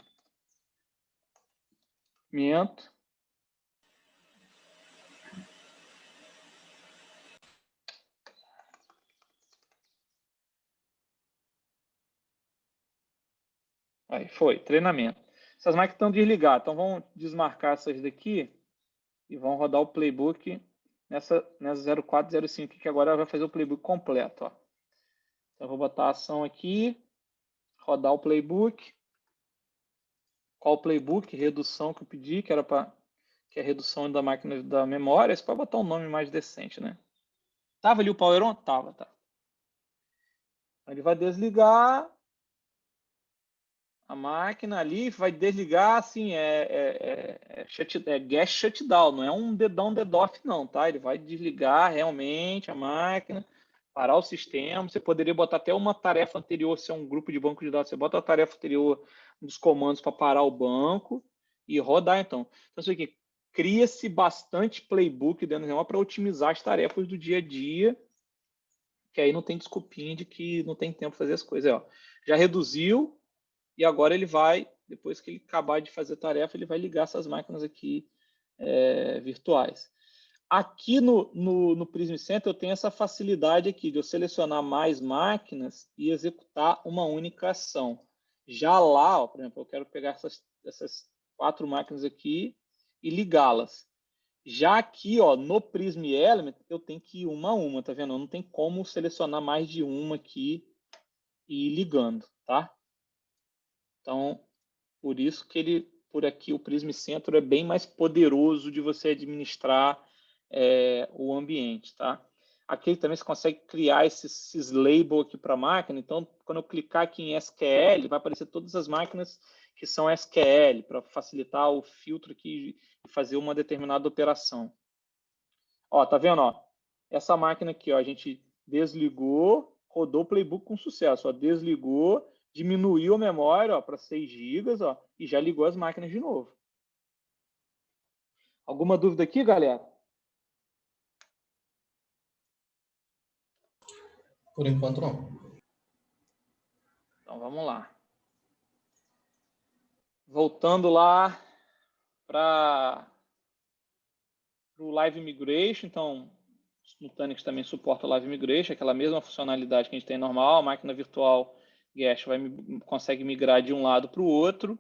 Treinamento. Aí foi, treinamento. Essas máquinas estão desligadas, então vamos desmarcar essas daqui e vão rodar o playbook nessa 0405 que agora vai fazer o playbook completo, ó. Então eu vou botar a ação aqui, rodar o playbook. Qual o playbook? Redução que eu pedi, que era que é a redução da máquina da memória. Você pode botar um nome mais decente, né? Tava ali o power on? Tava, tá. Ele vai desligar a máquina ali, vai desligar assim, gas shutdown, não é um dedão DDoS não, tá? Ele vai desligar realmente a máquina, parar o sistema. Você poderia botar até uma tarefa anterior, se é um grupo de banco de dados, você bota a tarefa anterior dos comandos para parar o banco e rodar, então. Então, isso aqui, cria-se bastante playbook dentro do para otimizar as tarefas do dia a dia, que aí não tem desculpinha de que não tem tempo para fazer as coisas. Ó, já reduziu e agora ele vai, depois que ele acabar de fazer a tarefa, ele vai ligar essas máquinas aqui virtuais. Aqui no Prism Center eu tenho essa facilidade aqui de eu selecionar mais máquinas e executar uma única ação. Já lá, ó, por exemplo, eu quero pegar essas 4 máquinas aqui e ligá-las. Já aqui, ó, no Prism Element, eu tenho que ir uma a uma, tá vendo? Não tem como selecionar mais de uma aqui e ir ligando, tá? Então, por isso que por aqui, o Prism Center é bem mais poderoso de você administrar o ambiente, tá? Aqui também você consegue criar esses labels aqui para a máquina. Então, quando eu clicar aqui em SQL, vai aparecer todas as máquinas que são SQL, para facilitar o filtro aqui e fazer uma determinada operação. Ó, tá vendo? Ó? Essa máquina aqui, ó, a gente desligou, rodou o playbook com sucesso. Ó, desligou, diminuiu a memória para 6 GB, ó, e já ligou as máquinas de novo. Alguma dúvida aqui, galera? Por enquanto, não. Então, vamos lá. Voltando lá para o Live Migration. Então, o Nutanix também suporta o Live Migration, aquela mesma funcionalidade que a gente tem normal. A máquina virtual Guest consegue migrar de um lado para o outro.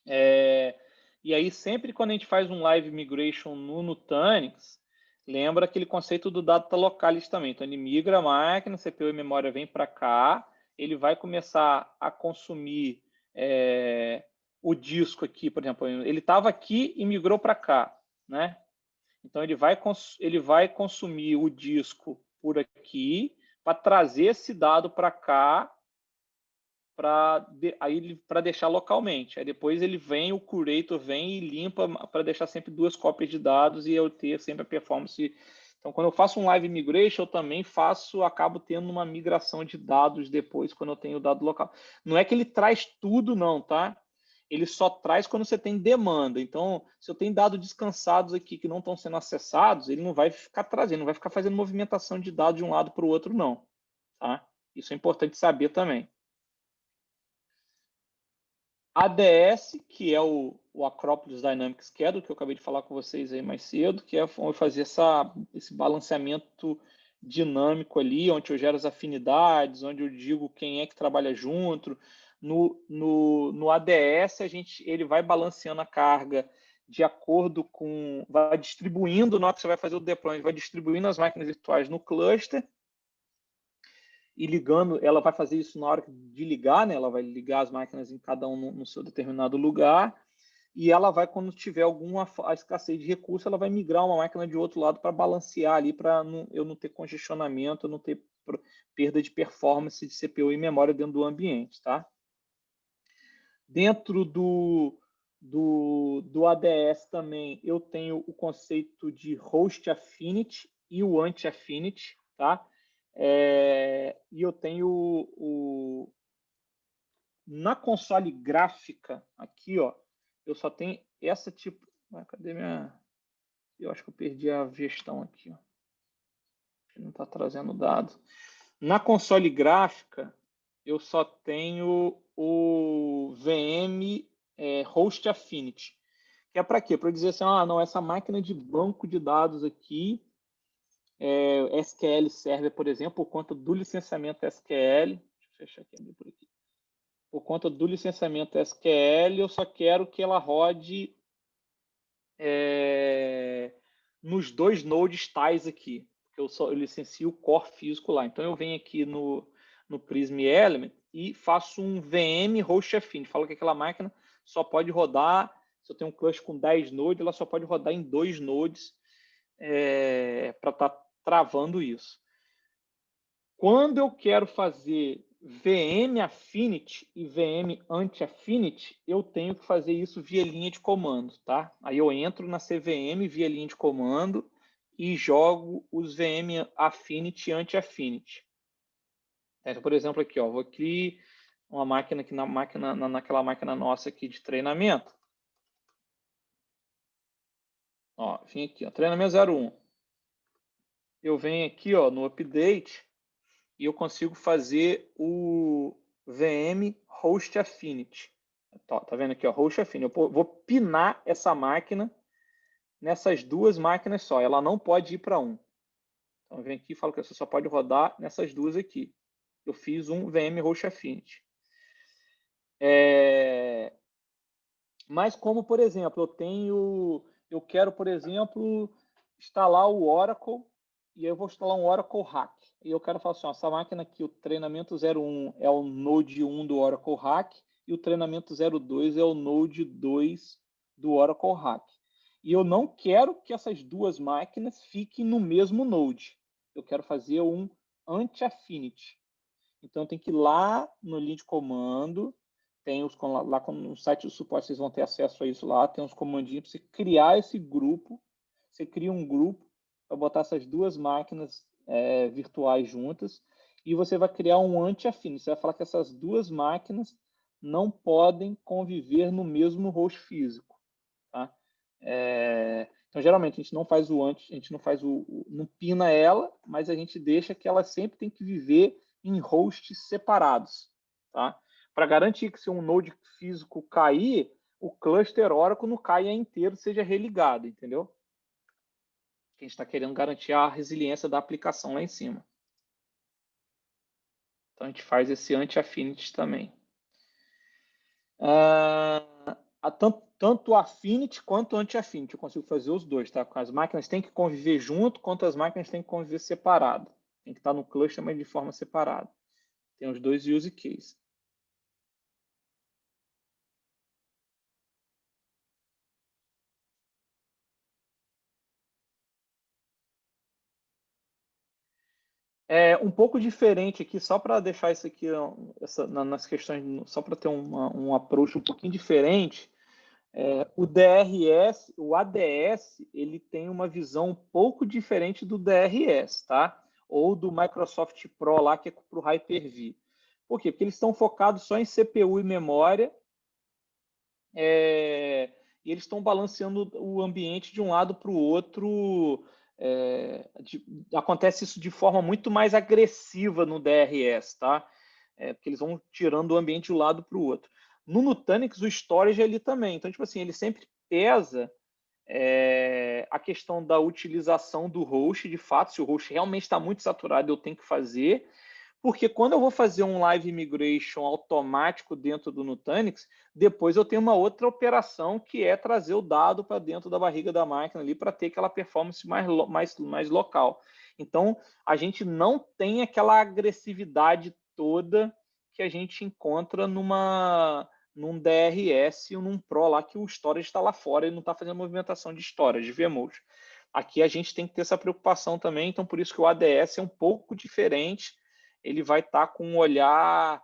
E aí, sempre quando a gente faz um Live Migration no Nutanix, lembra aquele conceito do Data Localis também. Então, ele migra a máquina, CPU e memória vem para cá, ele vai começar a consumir o disco aqui, por exemplo. Ele estava aqui e migrou para cá, né? Então, ele vai consumir o disco por aqui para trazer esse dado para cá para deixar localmente. Aí depois o curator vem e limpa para deixar sempre 2 cópias de dados e eu ter sempre a performance. Então, quando eu faço um live migration, eu também acabo tendo uma migração de dados depois, quando eu tenho o dado local. Não é que ele traz tudo, não, tá? Ele só traz quando você tem demanda. Então, se eu tenho dados descansados aqui que não estão sendo acessados, ele não vai ficar trazendo, não vai ficar fazendo movimentação de dados de um lado para o outro, não. Tá? Isso é importante saber também. ADS, que é o Acropolis Dynamic Schedule, que eu acabei de falar com vocês aí mais cedo, que é onde fazer esse balanceamento dinâmico ali, onde eu gero as afinidades, onde eu digo quem é que trabalha junto. No ADS, ele vai balanceando a carga de acordo com... vai distribuindo, na hora que você vai fazer o deployment, vai distribuindo as máquinas virtuais no cluster, e ligando, ela vai fazer isso na hora de ligar, né? Ela vai ligar as máquinas em cada um no seu determinado lugar, e ela vai, quando tiver alguma escassez de recurso, ela vai migrar uma máquina de outro lado para balancear ali, para eu não ter congestionamento, eu não ter perda de performance de CPU e memória dentro do ambiente, tá? Dentro do ADS também, eu tenho o conceito de Host Affinity e o Anti-Affinity, tá? E eu tenho na console gráfica aqui, ó, eu só tenho essa tipo... cadê minha... Eu acho que eu perdi a gestão aqui, ó. Não está trazendo dado. Na console gráfica, eu só tenho o VM Host Affinity. Que é para quê? Para dizer assim, não, essa máquina de banco de dados aqui, SQL Server, por exemplo, por conta do licenciamento SQL, deixa eu fechar aqui, por aqui. Por conta do licenciamento SQL, eu só quero que ela rode nos 2 nodes tais aqui, porque eu licencio o core físico lá. Então, eu venho aqui no Prism Element e faço um VM Host Affinity. Falo que aquela máquina só pode rodar, se eu tenho um cluster com 10 nodes, ela só pode rodar em 2 nodes para estar travando isso. Quando eu quero fazer VM Affinity e VM Anti-Affinity, eu tenho que fazer isso via linha de comando, tá? Aí eu entro na CVM via linha de comando e jogo os VM Affinity anti-Affinity. Então, por exemplo, aqui, ó, vou aqui uma máquina aqui naquela máquina nossa aqui de treinamento. Ó, vim aqui, ó, treinamento 01. Eu venho aqui, ó, no update e eu consigo fazer o VM Host Affinity. Tá vendo aqui, ó, Host Affinity. Eu vou pinar essa máquina nessas duas máquinas só. Ela não pode ir para um. Então, eu venho aqui e falo que você só pode rodar nessas duas aqui. Eu fiz um VM Host Affinity. Mas como, por exemplo, eu quero, por exemplo, instalar o Oracle, e eu vou instalar um Oracle Hack. E eu quero falar assim, ó, essa máquina aqui, o treinamento 01 é o Node 1 do Oracle Hack, e o treinamento 02 é o Node 2 do Oracle Hack. E eu não quero que essas duas máquinas fiquem no mesmo Node. Eu quero fazer um anti-affinity. Então, tem que ir lá no linha de comando, tem lá no site do suporte, vocês vão ter acesso a isso lá, tem uns comandinhos para você criar esse grupo. Você cria um grupo para botar essas duas máquinas virtuais juntas e você vai criar um anti-affinity. Você vai falar que essas duas máquinas não podem conviver no mesmo host físico. Tá? Então, geralmente, a gente não faz o anti, a gente não pina ela, mas a gente deixa que ela sempre tem que viver em hosts separados. Tá? Para garantir que se um node físico cair, o cluster Oracle não caia inteiro, seja religado, entendeu? A gente está querendo garantir a resiliência da aplicação lá em cima. Então, a gente faz esse anti-affinity também. Tanto Affinity quanto Anti-Affinity. Eu consigo fazer os dois, tá? As máquinas têm que conviver junto, quanto as máquinas têm que conviver separado. Tem que estar no cluster, mas de forma separada. Tem os dois use cases. Um pouco diferente aqui, só para deixar isso aqui nas questões, só para ter um approach um pouquinho diferente. O DRS, o ADS, ele tem uma visão um pouco diferente do DRS, tá? Ou do Microsoft Pro lá, que é para o Hyper-V. Por quê? Porque eles estão focados só em CPU e memória, e eles estão balanceando o ambiente de um lado para o outro. Acontece isso de forma muito mais agressiva no DRS, tá? Porque eles vão tirando o ambiente de um lado para o outro. No Nutanix, o storage é ali também. Então, tipo assim, ele sempre pesa a questão da utilização do host, de fato, se o host realmente está muito saturado, eu tenho que fazer. Porque quando eu vou fazer um live migration automático dentro do Nutanix, depois eu tenho uma outra operação que é trazer o dado para dentro da barriga da máquina ali para ter aquela performance mais local. Então, a gente não tem aquela agressividade toda que a gente encontra num DRS ou num Pro lá que o storage está lá fora e não está fazendo movimentação de storage, de vMode. Aqui a gente tem que ter essa preocupação também, então por isso que o ADS é um pouco diferente. Ele vai estar com um olhar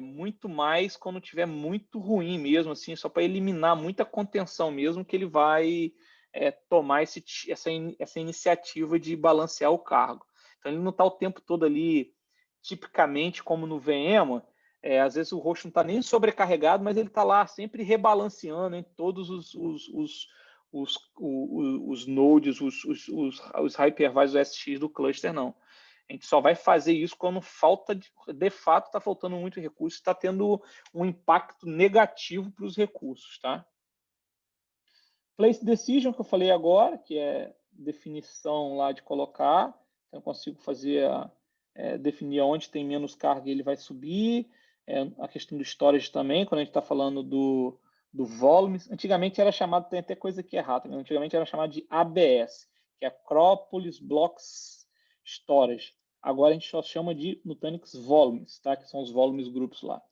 muito mais quando tiver muito ruim mesmo, assim, só para eliminar muita contenção mesmo, que ele vai tomar essa iniciativa de balancear o cargo. Então ele não está o tempo todo ali, tipicamente como no VM, às vezes o host não está nem sobrecarregado, mas ele está lá sempre rebalanceando em todos os nodes, os hypervisors SX do cluster, não. A gente só vai fazer isso quando de fato está faltando muito recurso, está tendo um impacto negativo para os recursos, tá? Place Decision, que eu falei agora, que é definição lá de colocar. Então, eu consigo fazer definir onde tem menos carga, ele vai subir. A questão do storage também, quando a gente está falando do volume. Antigamente era chamado, tem até coisa aqui errada, né? Antigamente era chamado de ABS, que é Acropolis Blocks Storage. Agora a gente só chama de Nutanix Volumes, tá? Que são os volumes grupos lá.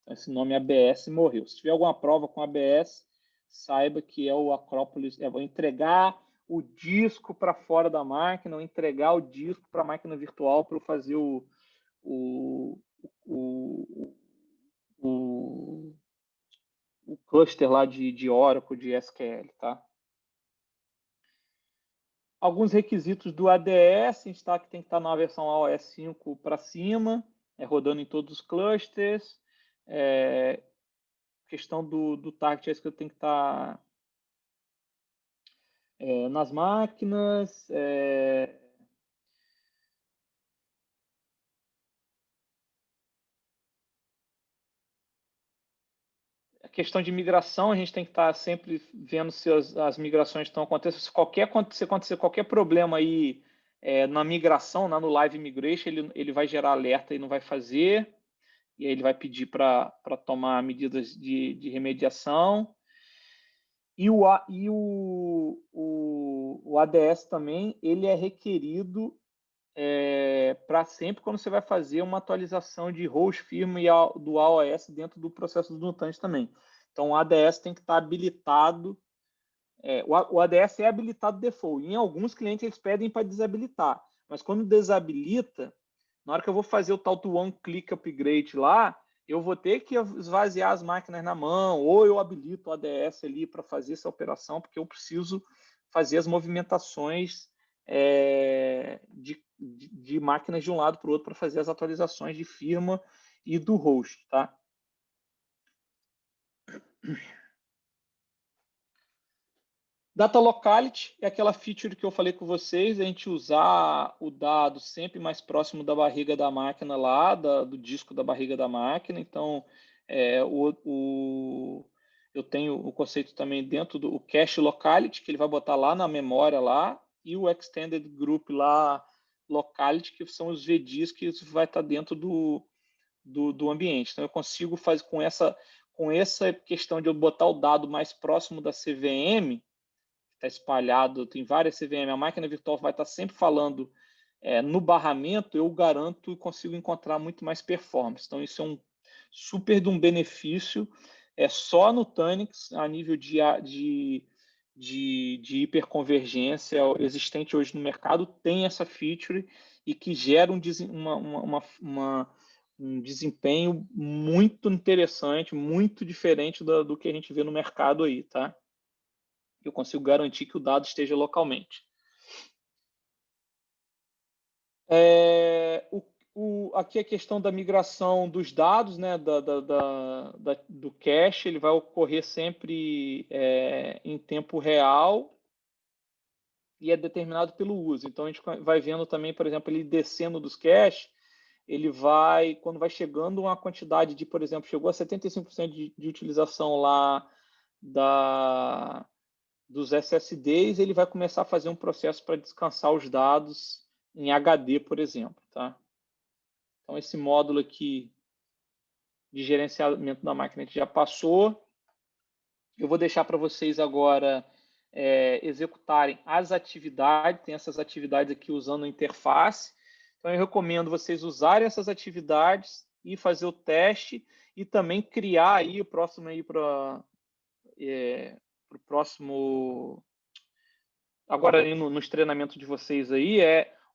Então, esse nome ABS morreu. Se tiver alguma prova com ABS, saiba que é o Acropolis. Vou entregar o disco para fora da máquina, ou entregar o disco para a máquina virtual para eu fazer o cluster lá de Oracle, de SQL, tá? Alguns requisitos do ADS, a gente está que tem que estar na versão AOS 5 para cima, rodando em todos os clusters. Questão do target que eu tenho que estar nas máquinas. A questão de migração, a gente tem que estar sempre vendo se as migrações estão acontecendo. Se acontecer qualquer problema aí na migração, no Live Migration, ele vai gerar alerta e não vai fazer. E aí ele vai pedir para tomar medidas de remediação. E o ADS também, ele é requerido para sempre quando você vai fazer uma atualização de host firmware do AOS dentro do processo do Nutanix também. Então, o ADS tem que estar habilitado. O ADS é habilitado default. Em alguns clientes, eles pedem para desabilitar. Mas quando desabilita, na hora que eu vou fazer o tal do one-click upgrade lá, eu vou ter que esvaziar as máquinas na mão, ou eu habilito o ADS ali para fazer essa operação, porque eu preciso fazer as movimentações de máquinas de um lado para o outro para fazer as atualizações de firma e do host, tá? Data Locality é aquela feature que eu falei com vocês, a gente usar o dado sempre mais próximo da barriga da máquina lá, do disco da barriga da máquina. Então, eu tenho o conceito também dentro do Cache Locality, que ele vai botar lá na memória lá, e o Extended Group lá, Locality, que são os VDIs que vai estar dentro do ambiente. Então, eu consigo fazer com essa questão de eu botar o dado mais próximo da CVM, está espalhado, tem várias CVM, a máquina virtual vai estar sempre falando no barramento, eu garanto e consigo encontrar muito mais performance. Então, isso é um super de um benefício, só no Nutanix, a nível de hiperconvergência existente hoje no mercado, tem essa feature e que gera um desempenho muito interessante, muito diferente do que a gente vê no mercado aí, tá? Eu consigo garantir que o dado esteja localmente. Aqui a questão da migração dos dados, né, do cache, ele vai ocorrer sempre em tempo real e é determinado pelo uso. Então, a gente vai vendo também, por exemplo, ele descendo dos caches, ele vai, quando vai chegando uma quantidade de, por exemplo, chegou a 75% de utilização lá dos SSDs, ele vai começar a fazer um processo para descansar os dados em HD, por exemplo, tá? Então, esse módulo aqui de gerenciamento da máquina a gente já passou. Eu vou deixar para vocês agora executarem as atividades. Tem essas atividades aqui usando a interface. Então, eu recomendo vocês usarem essas atividades e fazer o teste e também criar aí o próximo aí para o próximo. Agora, nos treinamentos de vocês aí,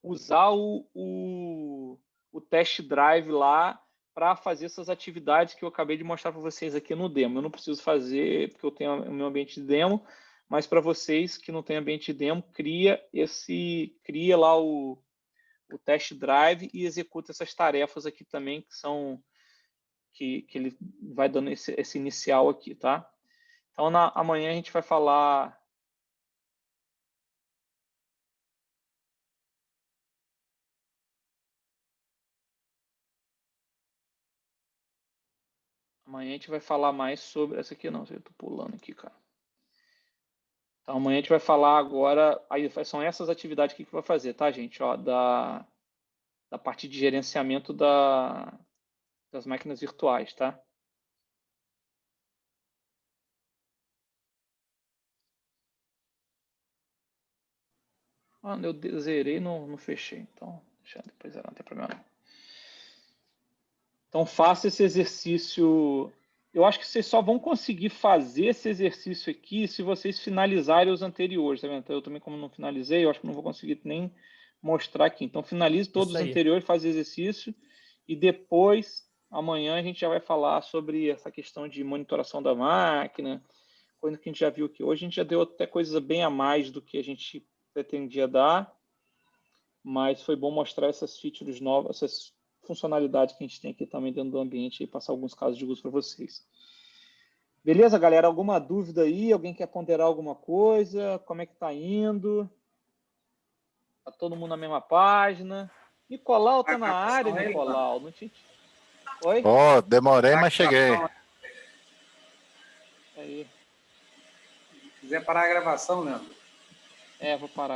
usar o test drive lá para fazer essas atividades que eu acabei de mostrar para vocês aqui no demo. Eu não preciso fazer, porque eu tenho o meu ambiente de demo, mas para vocês que não têm ambiente de demo, cria lá o test drive e executa essas tarefas aqui também, que ele vai dando esse inicial aqui, tá? Então, amanhã a gente vai falar. Amanhã a gente vai falar mais sobre. Essa aqui não, eu estou pulando aqui, cara. Então, amanhã a gente vai falar agora. Aí são essas atividades aqui que vai fazer, tá, gente? Ó, da parte de gerenciamento das máquinas virtuais, tá? Eu zerei, não fechei. Então, deixa depois zerar, não tem problema não. Então, faça esse exercício. Eu acho que vocês só vão conseguir fazer esse exercício aqui se vocês finalizarem os anteriores, tá vendo? Então, eu também, como não finalizei, eu acho que não vou conseguir nem mostrar aqui. Então, finalize todos os anteriores, faz exercício e depois, amanhã, a gente já vai falar sobre essa questão de monitoração da máquina, coisa que a gente já viu aqui. Hoje a gente já deu até coisas bem a mais do que a gente pretendia dar, mas foi bom mostrar essas features novas, essas funcionalidades que a gente tem aqui também dentro do ambiente e passar alguns casos de uso para vocês. Beleza, galera? Alguma dúvida aí? Alguém quer ponderar alguma coisa? Como é que está indo? Está todo mundo na mesma página? Nicolau está na área, Nicolau. Não te... Oi? Oh, demorei, mas cheguei. Aí. Se quiser parar a gravação, Leandro. Vou parar.